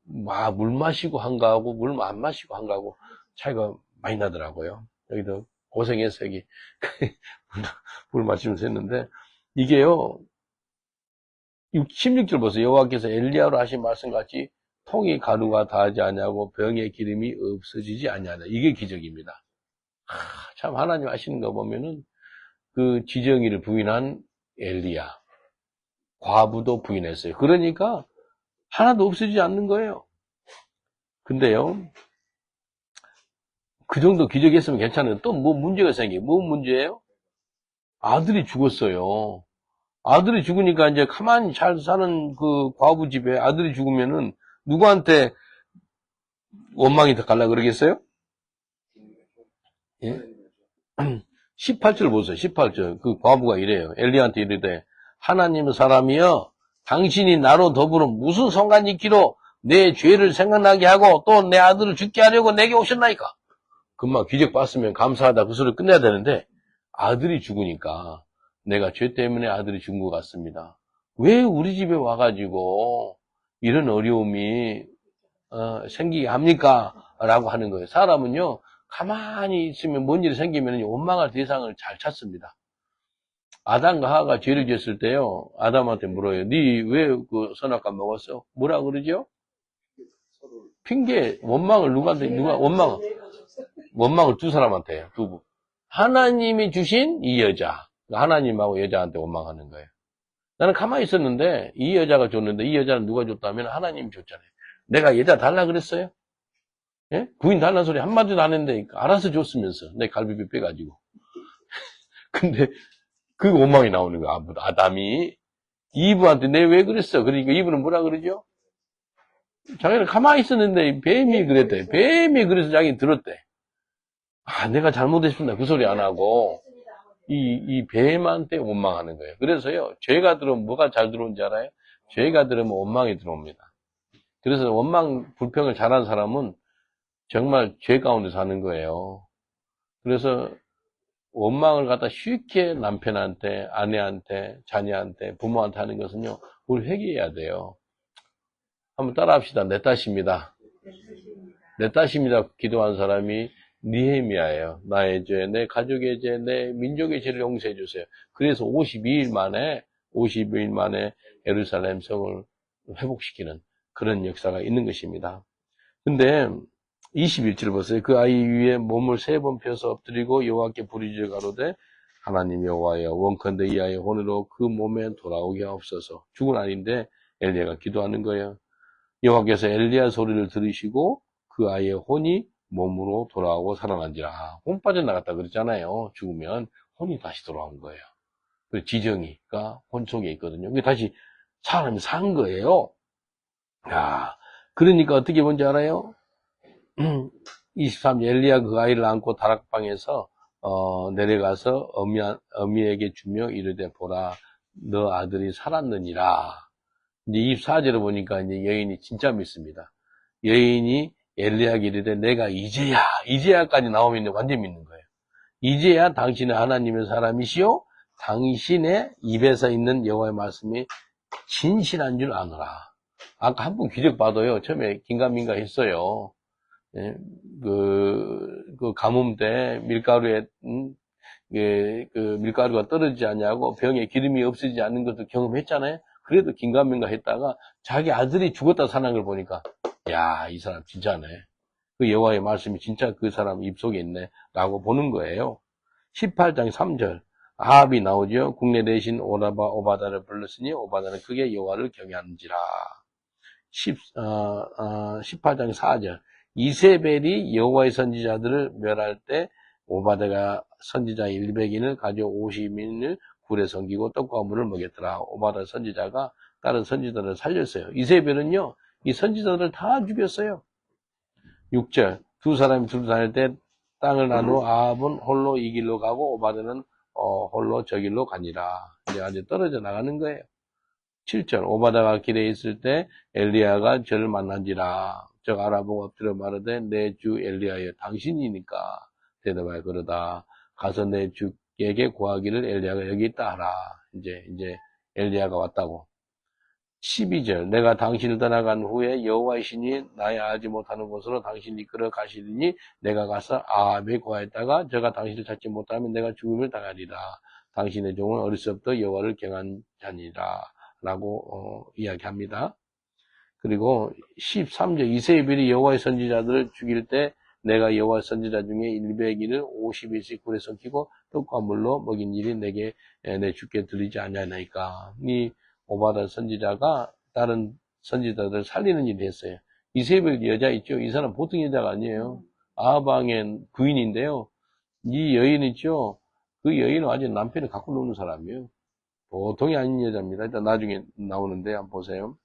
물 마시고 한가하고, 물 안 마시고 한가하고, 차이가 많이 나더라고요. 여기도 고생해서 여기, 물 마시면서 했는데, 이게요, 16절 보세요. 여호와께서 엘리야로 하신 말씀같이, 통이 가루가 다하지 아니하고, 병의 기름이 없어지지 아니하다. 이게 기적입니다. 참, 하나님 하시는 거 보면은, 그 지정이를 부인한 엘리야. 과부도 부인했어요. 그러니까, 하나도 없어지지 않는 거예요. 근데요, 그 정도 기적했으면 괜찮은데, 또 뭐 문제가 생겨요. 뭐 문제예요? 아들이 죽었어요. 아들이 죽으니까 이제 가만히 잘 사는 그 과부 집에 아들이 죽으면은, 누구한테 원망이 더 갈라 그러겠어요? 예? 18절 보세요. 18절. 그 과부가 이래요. 엘리야한테 이르되, 하나님의 사람이여, 당신이 나로 더불어 무슨 상관이 있기로 내 죄를 생각나게 하고 또 내 아들을 죽게 하려고 내게 오셨나이까? 금방 기적 봤으면 감사하다 그 소리를 끝내야 되는데, 아들이 죽으니까 내가 죄 때문에 아들이 죽은 것 같습니다. 왜 우리 집에 와가지고 이런 어려움이 생기게 합니까? 라고 하는 거예요. 사람은요, 가만히 있으면 뭔 일이 생기면 원망할 대상을 잘 찾습니다. 아담과 하와가 죄를 지었을 때요, 아담한테 물어요. 네 왜 그 선악과 먹었어? 뭐라 그러죠? 핑계, 원망을 원망을 두 사람한테 해요. 두 분. 하나님이 주신 이 여자. 하나님하고 여자한테 원망하는 거예요. 나는 가만히 있었는데, 이 여자가 줬는데, 이 여자는 누가 줬다면 하나님이 줬잖아요. 내가 여자 달라 그랬어요? 예? 부인 달라는 소리 한마디도 안 했는데, 알아서 줬으면서, 내 갈비뼈 빼가지고. 근데, 그 원망이 나오는 거야. 아담이. 이브한테 내 왜 그랬어? 그러니까 이브는 뭐라 그러죠? 자기는 가만히 있었는데, 뱀이 그랬대. 뱀이 그래서 자기 들었대. 내가 잘못했습니다. 그 소리 안 하고, 이 뱀한테 원망하는 거예요. 그래서요, 죄가 들어오면 뭐가 잘 들어오는지 알아요? 죄가 들어오면 원망이 들어옵니다. 그래서 원망, 불평을 잘하는 사람은 정말 죄 가운데 사는 거예요. 그래서 원망을 갖다 쉽게 남편한테, 아내한테, 자녀한테, 부모한테 하는 것은요, 우리 회개해야 돼요. 한번 따라 합시다. 내 탓입니다. 내 탓입니다. 기도한 사람이 느헤미야예요. 나의 죄, 내 가족의 죄, 내 민족의 죄를 용서해 주세요. 그래서 52일 만에 예루살렘 성을 회복시키는 그런 역사가 있는 것입니다. 근데 21절 보세요. 그 아이 위에 몸을 3번 펴서 엎드리고 여호와께 부르짖어 가로되 하나님 여호와여 원컨대 이 아이의 혼으로 그 몸에 돌아오게 하옵소서. 죽은 아이인데 엘리야가 기도하는 거예요. 여호와께서 엘리야 소리를 들으시고 그 아이의 혼이 몸으로 돌아오고 살아난지라. 혼 빠져나갔다 그랬잖아요. 죽으면 혼이 다시 돌아온 거예요. 그 지정이가 혼 속에 있거든요. 그게 다시 사람이 산 거예요. 그러니까 어떻게 뭔지 알아요? 23절 엘리야 그 아이를 안고 다락방에서 내려가서 어미에게 주며 이르되 보라 너 아들이 살았느니라. 이제 24절을 보니까 이제 여인이 진짜 믿습니다. 여인이 엘리야에게 이르되 내가 이제야까지 나오면 완전 믿는 거예요. 이제야 당신은 하나님의 사람이시요 당신의 입에서 있는 여호와의 말씀이 진실한 줄 아노라. 아까 한 번 기적 봐도요. 처음에 긴가민가 했어요. 예, 그 가뭄 때 밀가루에 그 밀가루가 떨어지지 않냐고 병에 기름이 없어지지 않는 것도 경험했잖아요. 그래도 긴가민가 했다가 자기 아들이 죽었다 살아난 걸 보니까 이 사람 진짜네. 그 여호와의 말씀이 진짜 그 사람 입속에 있네 라고 보는 거예요. 18장 3절 아합이 나오죠. 국내 대신 오바다를 불렀으니 오바다는 크게 여호와를 경외하는지라. 18장 4절 이세벨이 여호와의 선지자들을 멸할 때 오바다가 선지자 100인을 가져 50인을 굴에 섬기고 떡과 물을 먹였더라. 오바다 선지자가 다른 선지자들을 살렸어요. 이세벨은요 이 선지자들을 다 죽였어요. 6절 두 사람이 두루 다닐 때 땅을 나누어 아합은 홀로 이 길로 가고 오바다는 홀로 저 길로 가니라. 이제 아주 떨어져 나가는 거예요. 7절 오바다가 길에 있을 때 엘리야가 저를 만난지라. 저 알아보고 엎드려 말하되 내 주 엘리야여 당신이니까 대답하여 그러다 가서 내 주 에게 구하기를 엘리야가 여기 있다 하라. 이제 엘리야가 왔다고. 12절 내가 당신을 떠나간 후에 여호와의 신이 나의 알지 못하는 곳으로 당신을 이끌어 가시리니 내가 가서 아합에 구하였다가 저가 당신을 찾지 못하면 내가 죽음을 당하리라. 당신의 종은 어릴 때부터 여호와를 경한 자니라 라고 이야기합니다. 그리고 13절 이세벨이 여호와의 선지자들을 죽일 때 내가 여호와의 선지자 중에 100일을 50일씩 굴에 섞이고 떡과 물로 먹인 일이 내게 내 주께 들리지 않냐니까. 이 오바다 선지자가 다른 선지자들을 살리는 일을 했어요. 이세벨 여자 있죠? 이 사람 보통 여자가 아니에요. 아합왕의 부인인데요. 이 여인 있죠? 그 여인은 아직 남편을 갖고 노는 사람이에요. 보통이 아닌 여자입니다. 일단 나중에 나오는데 한번 보세요.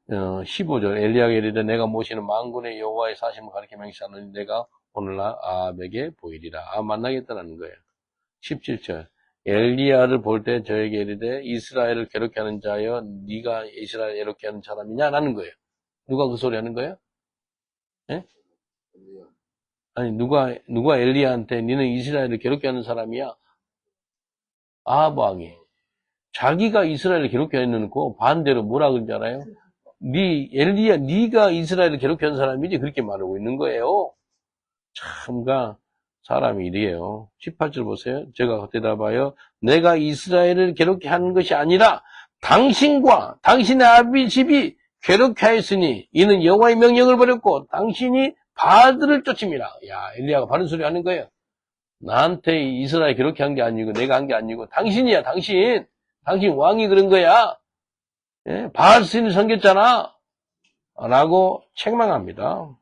15절 엘리야가 이르되 내가 모시는 만군의 여호와의 사심을 가리켜 명시하노니 내가 오늘날 아합에게 보이리라. 만나겠다라는 거예요. 17절 엘리야를 볼 때 저에게 이르되 이스라엘을 괴롭게 하는 자여 네가 이스라엘을 괴롭게 하는 사람이냐라는 거예요. 누가 그 소리 하는 거예요? 예? 아니 누가 엘리야한테 너는 이스라엘을 괴롭게 하는 사람이야? 아합 왕이 자기가 이스라엘을 괴롭게 해놓고 반대로 뭐라 그러는지 알아요? 엘리야 네가 이스라엘을 괴롭게 하는 사람이지 그렇게 말하고 있는 거예요. 참가 사람이 이래요. 18절 보세요. 제가 대답하여 내가 이스라엘을 괴롭게 하는 것이 아니라 당신과 당신의 아비 집이 괴롭게 하였으니 이는 여호와의 명령을 버렸고 당신이 바알들을 쫓음이라. 야 엘리야가 바른 소리 하는 거예요. 나한테 이스라엘 괴롭게 한 게 아니고 내가 한 게 아니고 당신이야. 당신 왕이 그런 거야. 예? 바알 신을 섬겼잖아 라고 책망합니다.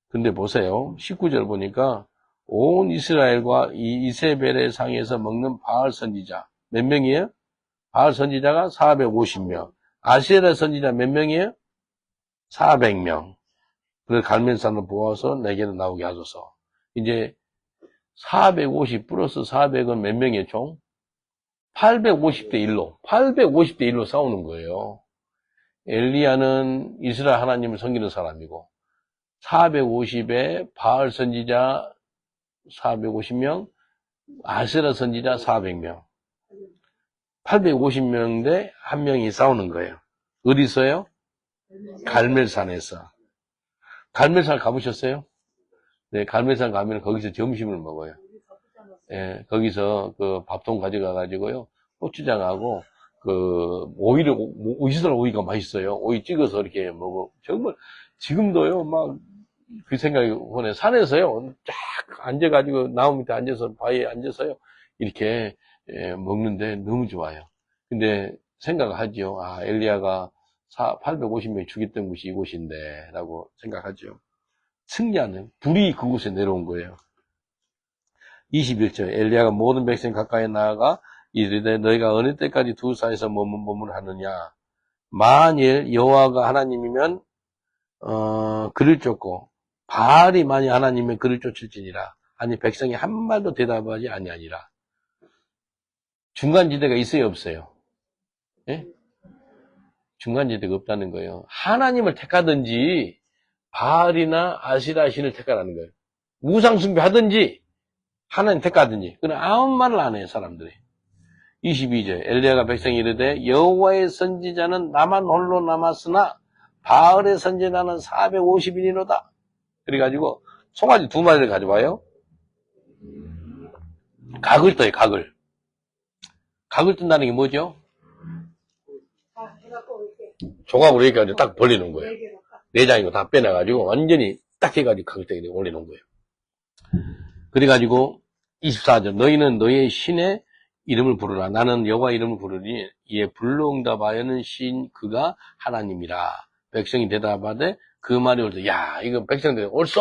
근데 보세요. 19절 보니까 온 이스라엘과 이 이세벨의 상에서 먹는 바알 선지자 몇 명이에요? 바알 선지자가 450명. 아세라 선지자 몇 명이에요? 400명. 그래서 갈멜산을 보아서 내게로 나오게 하소서. 이제 450 플러스 400은 몇 명이에요, 총? 850대 1로. 850대 1로 싸우는 거예요. 엘리야는 이스라엘 하나님을 섬기는 사람이고 450에 바알 선지자 450명, 아세라 선지자 400명. 850명 대 한 명이 싸우는 거예요. 어디서요? 갈멜산에서. 갈멜산 가보셨어요? 네, 갈멜산 가면 거기서 점심을 먹어요. 예, 거기서 그 밥통 가져가 가지고요. 고추장하고 오이를 이스라엘 오이가 맛있어요. 오이 찍어서 이렇게 먹어. 정말 지금도요. 막 그 생각이 오네. 산에서요. 쫙 앉아가지고 나무 밑에 앉아서 바위에 앉아서요. 이렇게 먹는데 너무 좋아요. 근데 생각하죠. 아 엘리야가 850명 죽였던 곳이 이곳인데 라고 생각하죠. 승리하는 불이 그곳에 내려온 거예요. 21절 엘리야가 모든 백성 가까이 나아가 이르되 너희가 어느 때까지 두 사이에서 머물하느냐. 만일 여호와가 하나님이면 그를 쫓고 바알이 만일 하나님이면 그를 쫓을지니라. 아니 백성이 한 말도 대답하지 아니하니라. 중간지대가 있어요 없어요? 예? 중간지대가 없다는 거예요. 하나님을 택하든지 바알이나 아시라 신을 택하라는 거예요. 우상숭배 하든지 하나님 택하든지. 그러나 아무 말을 안 해요 사람들이. 22절 엘리야가 백성이 이르되 여호와의 선지자는 나만 홀로 남았으나 바알의 선지자는 450인이로다. 그래가지고 송아지 2마리를 가져와요. 각을 떠요. 각을 뜬다는 게 뭐죠? 조각으로 이렇게 해가지고 딱 벌리는 거예요. 내장이고 다 빼내가지고 완전히 딱 해가지고 각을 떠 올려놓은 거예요. 그래가지고 24절 너희는 너희의 신의 이름을 부르라. 나는 여호와 이름을 부르니 이에 불러응답하여는 신 그가 하나님이라. 백성이 대답하되 그 말이 올 때 야 이거 백성들이 옳소.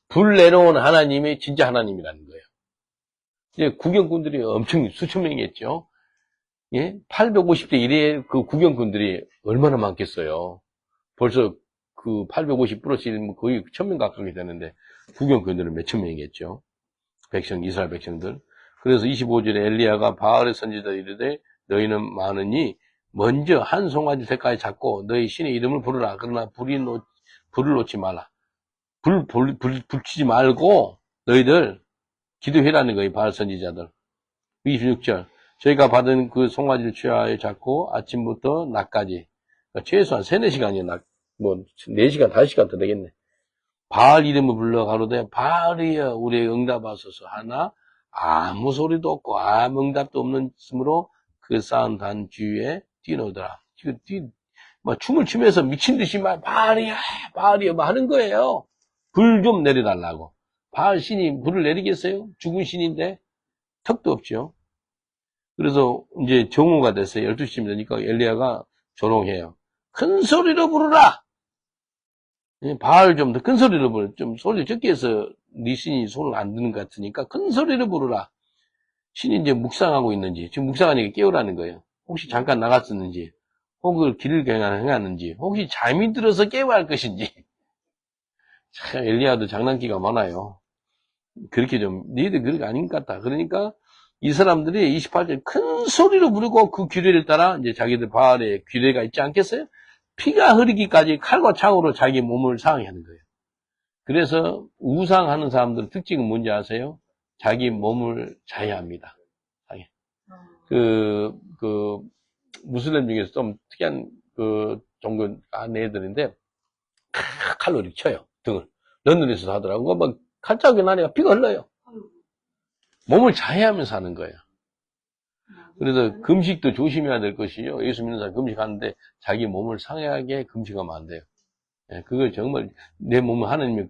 불 내려온 하나님이 진짜 하나님이라는 거예요. 이제 구경꾼들이 엄청 수천 명이겠죠. 예? 850대 1의 그 구경꾼들이 얼마나 많겠어요. 벌써 그 850 플러스 1은 거의 1000명 가까이 되는데 구경꾼들은 몇천 명이겠죠. 이스라엘 백성들. 그래서 25절에 엘리야가 바알의 선지자들 이르되 너희는 많으니 먼저 한 송아지 새까지 잡고 너희 신의 이름을 부르라. 그러나 불을 놓지 말라. 불 붙이지 말고 너희들 기도해라는 거예요, 바알 선지자들. 26절. 저희가 받은 그 송아지를 취하여 잡고 아침부터 낮까지. 그러니까 최소한 3, 4시간이요. 뭐, 4시간, 5시간 더 되겠네. 바알 이름을 불러 가로되, 바알이여, 우리의 응답하소서 하나, 아무 소리도 없고, 아무 응답도 없는 으로 그 쌓은 단 주위에 뛰노더라. 막 춤을 추면서 미친 듯이 막, 바알이야, 바알이야, 막 하는 거예요. 불 좀 내려달라고. 바알 신이 불을 내리겠어요? 죽은 신인데? 턱도 없죠. 그래서 이제 정오가 됐어요. 12시쯤 되니까 엘리야가 조롱해요. 큰 소리로 부르라! 바알 좀 더 큰 소리로 부르라. 좀 소리 적게 해서 네 신이 손을 안 드는 것 같으니까 큰 소리로 부르라. 신이 이제 묵상하고 있는지, 지금 묵상하니까 깨우라는 거예요. 혹시 잠깐 나갔었는지, 혹은 길을 행하는지, 혹시 잠이 들어서 깨워야 할 것인지. 참, 엘리야도 장난기가 많아요. 그렇게 좀, 너희들 그런 거 아닌 것 같다. 그러니까, 이 사람들이 28절 큰 소리로 부르고 그 규례를 따라 이제 자기들 바알의 규례가 있지 않겠어요? 피가 흐르기까지 칼과 창으로 자기 몸을 상하게 하는 거예요. 그래서 우상하는 사람들의 특징은 뭔지 아세요? 자기 몸을 자해합니다. 무슬림 중에서 좀 특이한 종교 한 애들인데, 칼로 이렇게 쳐요, 등을. 런던에서도 하더라고. 막 칼자국이 나니까 피가 흘러요. 몸을 자해하면서 하는 거예요. 그래서 금식도 조심해야 될 것이요. 예수 믿는 사람 금식하는데 자기 몸을 상하게 금식하면 안 돼요. 그걸 정말 내 몸은 하나님의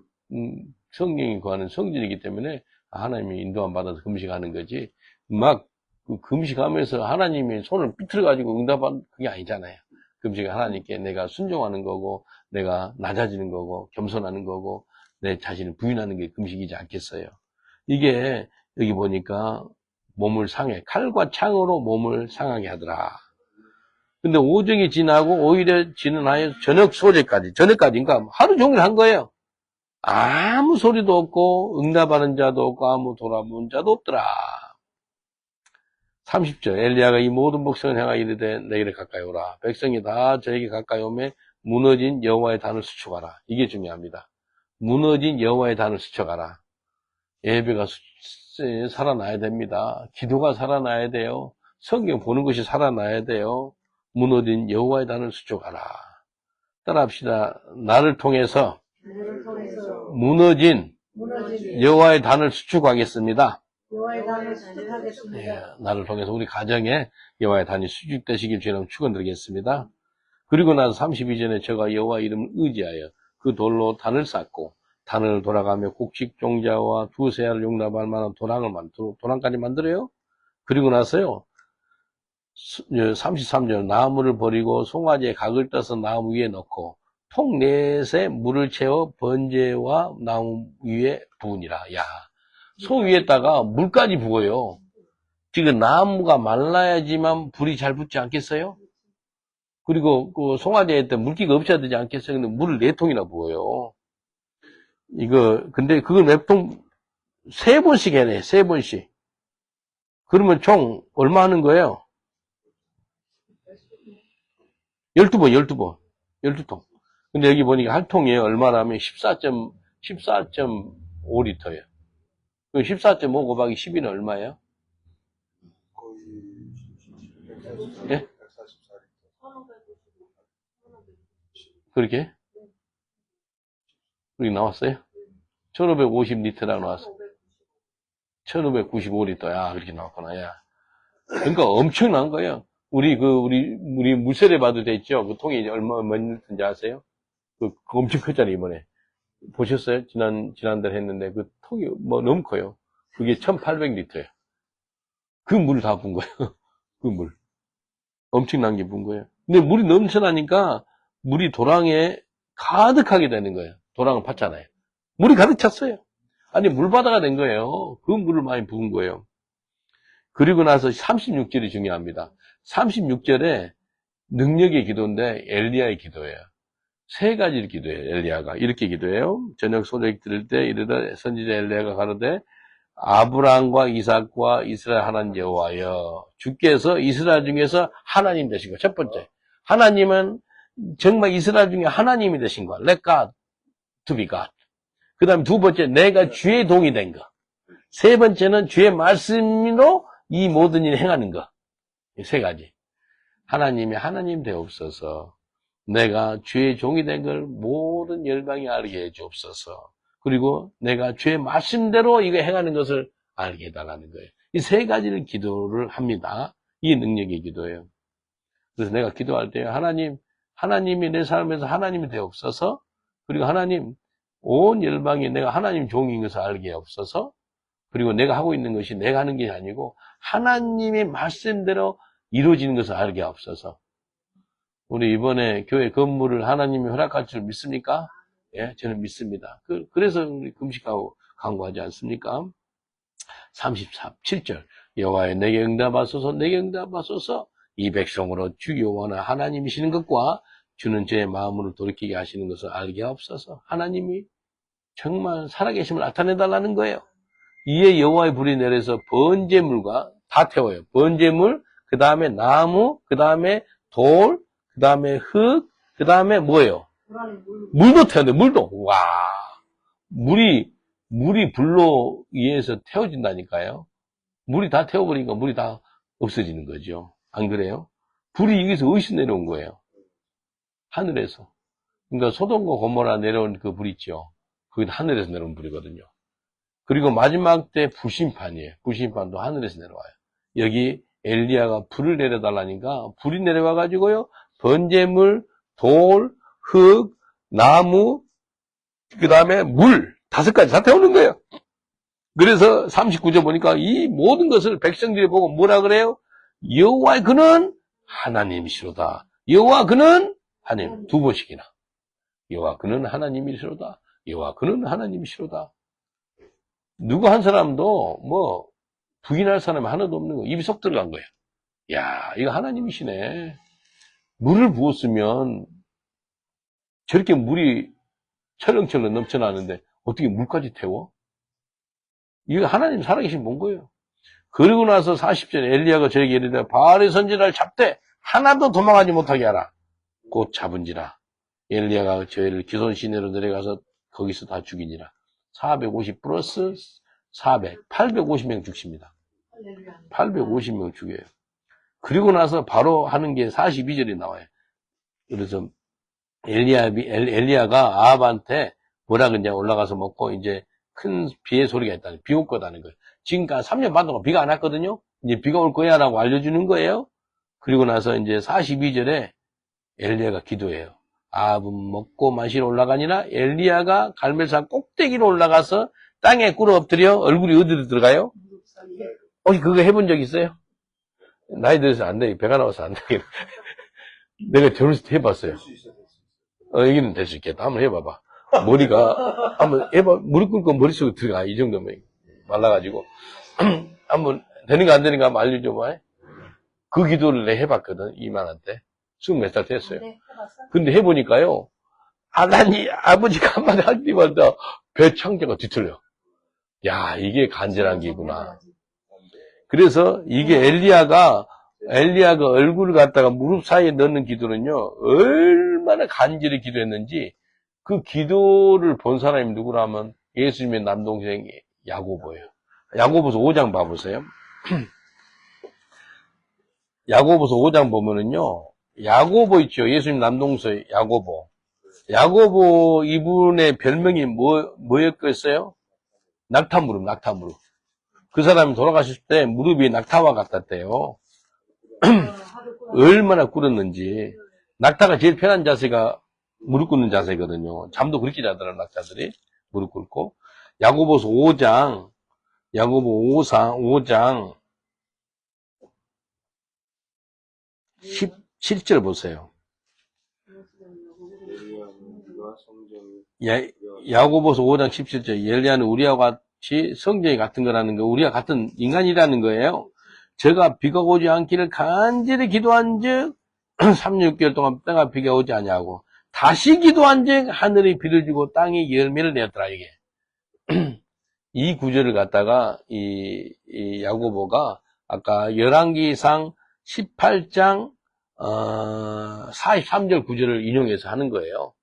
성령이 구하는 성질이기 때문에 하나님이 인도함 받아서 금식하는 거지. 막 금식하면서 하나님이 손을 삐틀어가지고 응답한 그게 아니잖아요. 금식은 하나님께 내가 순종하는 거고, 내가 낮아지는 거고, 겸손하는 거고, 내 자신을 부인하는 게 금식이지 않겠어요. 이게 여기 보니까 몸을 상해, 칼과 창으로 몸을 상하게 하더라. 근데 오정이 지나고 오히려 지나하여 저녁까지, 그러니까 하루 종일 한 거예요. 아무 소리도 없고, 응답하는 자도 없고, 아무 돌아보는 자도 없더라. 30절, 엘리야가 이 모든 백성을 향하여 이르되 내게로 가까이 오라. 백성이 다 저에게 가까이 오매 무너진 여호와의 단을 수축하라. 이게 중요합니다. 무너진 여호와의 단을 수축하라. 예배가 살아나야 됩니다. 기도가 살아나야 돼요. 성경 보는 것이 살아나야 돼요. 무너진 여호와의 단을 수축하라. 따라합시다. 나를 통해서 무너진 여호와의 단을 수축하겠습니다. 여호와의 단을 수축하겠습니다. 나를 통해서 우리 가정에 여호와의 단이 수축되시길 주님 축원드리겠습니다. 그리고 나서 32절에 저가 여호와 이름을 의지하여 그 돌로 단을 쌓고 단을 돌아가며 곡식 종자와 두세 알을 용납할 만한 도랑까지 만들어요. 그리고 나서요 33절 나무를 버리고 송아지에 각을 떠서 나무 위에 넣고 통 넷에 물을 채워 번제와 나무 위에 부으니라. 야, 소 위에다가 물까지 부어요. 지금 나무가 말라야지만 불이 잘 붙지 않겠어요? 그리고 그 송아지에 물기가 없어야 되지 않겠어요? 근데 물을 4통이나 부어요. 근데 그걸 몇 통, 3번씩 해내, 3번씩. 그러면 총 얼마 하는 거예요? 12번, 12통. 근데 여기 보니까 한 통에 얼마라면 14.5리터예요. 14.5 곱하기 12는 얼마예요? 거의 예? 그렇게? 그렇게 나왔어요? 1550리터라고 나왔어. 1595리터. 야, 그렇게 나왔구나, 야. 그러니까 엄청난 거예요. 우리 물세례 받을 때 있죠? 그 통이 몇 리터인지 아세요? 그거 엄청 컸잖아요, 이번에. 보셨어요? 지난달 했는데, 그 통이 너무 커요. 그게 1800리터예요. 그 물을 다 분 거예요. 그 물. 엄청난 게 분 거예요. 근데 물이 넘쳐나니까, 물이 도랑에 가득하게 되는 거예요. 도랑을 팠잖아요. 물이 가득 찼어요. 아니, 물바다가 된 거예요. 그 물을 많이 부은 거예요. 그리고 나서 36절이 중요합니다. 36절에 능력의 기도인데, 엘리야의 기도예요. 3가지를 기도해요, 엘리야가. 이렇게 기도해요. 저녁 소식 들을 때 이르되 선지자 엘리야가 가로되 아브라함과 이삭과 이스라엘 하나님 여호와여 주께서 이스라엘 중에서 하나님 되신 거. 첫 번째. 하나님은 정말 이스라엘 중에 하나님이 되신 거. Let God to be God. 그 다음에 두 번째, 내가 주의 동이 된 거. 세 번째는 주의 말씀으로 이 모든 일을 행하는 것. 이 세 가지. 하나님이 하나님 되옵소서. 내가 주의 종이 된 걸 모든 열방이 알게 해 주옵소서. 그리고 내가 주의 말씀대로 이거 행하는 것을 알게 해달라는 거예요. 이 세 가지를 기도를 합니다. 이 능력의 기도예요. 그래서 내가 기도할 때 하나님이 내 삶에서 하나님이 되옵소서. 그리고 하나님, 온 열방이 내가 하나님 종인 것을 알게 하옵소서. 그리고 내가 하고 있는 것이 내가 하는 게 아니고 하나님의 말씀대로 이루어지는 것을 알게 하옵소서. 우리 이번에 교회 건물을 하나님이 허락할 줄 믿습니까? 예, 저는 믿습니다. 그래서 우리 금식하고 간구하지 않습니까? 37절. 여호와여 내게 응답하소서, 내게 응답하소서. 이 백성으로 주 여호와는 하나님이시는 것과 주는 제 마음으로 돌이키게 하시는 것을 알게 하옵소서. 하나님이 정말 살아계심을 나타내달라는 거예요. 이에 여호와의 불이 내려서 번제물과 다 태워요. 번제물, 그 다음에 나무, 그 다음에 돌, 그 다음에 흙, 그 다음에 뭐예요? 물도 태운대, 물도. 와. 물이 불로 의해서 태워진다니까요. 물이 다 태워버리니까 물이 다 없어지는 거죠. 안 그래요? 불이 여기서 어디서 내려온 거예요? 하늘에서. 그러니까 소돔과 고모라 내려온 그 불 있죠. 그게 하늘에서 내려온 불이거든요. 그리고 마지막 때 불심판이에요. 불심판도 하늘에서 내려와요. 여기 엘리야가 불을 내려달라니까 불이 내려와가지고요. 번제물, 돌, 흙, 나무, 그 다음에 물, 5가지 다 태우는 거예요. 그래서 39절 보니까 이 모든 것을 백성들이 보고 뭐라 그래요? 여호와 그는 하나님이시로다. 여호와 그는 하나님. 2번씩이나. 여호와 그는 하나님이시로다. 여호와 그는 하나님이시로다. 누구 한 사람도 뭐 부인할 사람이 하나도 없는 거. 입이 쏙 들어간 거예요. 야, 이거 하나님이시네. 물을 부었으면 저렇게 물이 철렁철렁 넘쳐나는데 어떻게 물까지 태워? 이거 하나님 살아계신 본 거예요. 그러고 나서 40절에 엘리야가 저에게 이르되 바알의 선지자를 잡되 하나도 도망하지 못하게 하라. 곧 잡은지라. 엘리야가 저희를 기손 시내로 내려가서 거기서 다 죽이니라. 450 플러스 400, 850명 죽습니다. 850명 죽여요. 그리고 나서 바로 하는 게 42절이 나와요. 그래서 엘리야가 아합한테 뭐라 그러냐 올라가서 먹고 이제 큰 비의 소리가 있다는, 비 올 거다는 거예요. 지금까지 3년 반 동안 비가 안 왔거든요. 이제 비가 올 거야 라고 알려주는 거예요. 그리고 나서 이제 42절에 엘리야가 기도해요. 아합은 먹고 마시러 올라가니라. 엘리야가 갈멜산 꼭대기로 올라가서 땅에 꿇어 엎드려. 얼굴이 어디로 들어가요? 혹시 그거 해본 적 있어요? 나이 들어서 안 돼. 배가 나와서 안 돼. 내가 결혼식 때 해봤어요. 여기는 될 수 있겠다. 한번 해봐봐. 머리가, 한번 해봐. 무릎 꿇고 머릿속에 들어가. 이 정도면 말라가지고. 한번 되는가 안 되는가 한번 알려줘봐. 그 기도를 내가 해봤거든. 이만한테. 20몇 살 됐어요. 근데 해보니까요. 하나님, 아버지가 한마디 할 때마다 배 창자가 뒤틀려. 야, 이게 간절한 게구나. 그래서 이게 엘리야가 얼굴을 갖다가 무릎 사이에 넣는 기도는요, 얼마나 간절히 기도했는지, 그 기도를 본 사람이 누구라면 예수님의 남동생 야고보예요. 야고보서 5장 봐보세요. 야고보서 5장 보면은요, 야고보 있죠. 예수님 남동생 야고보. 야고보 이분의 별명이 뭐였겠어요? 낙타무릎. 그 사람이 돌아가실 때 무릎이 낙타와 같았대요. 얼마나 꿇었는지. 낙타가 제일 편한 자세가 무릎 꿇는 자세거든요. 잠도 그렇게 자더라고요, 낙타들이. 무릎 꿇고. 야고보서 5장 17절 보세요. 야고보서 5장 17절. 엘리야는 우리와 같이 성정이 같은 거라는 거, 우리와 같은 인간이라는 거예요. 제가 비가 오지 않기를 간절히 기도한 즉 3, 6개월 동안 땅에 비가 오지 않냐고 다시 기도한 즉 하늘이 비를 주고 땅이 열매를 내었더라. 이게 이 구절을 갖다가 이 야고보가 아까 열왕기상 18장 43절 구절을 인용해서 하는 거예요.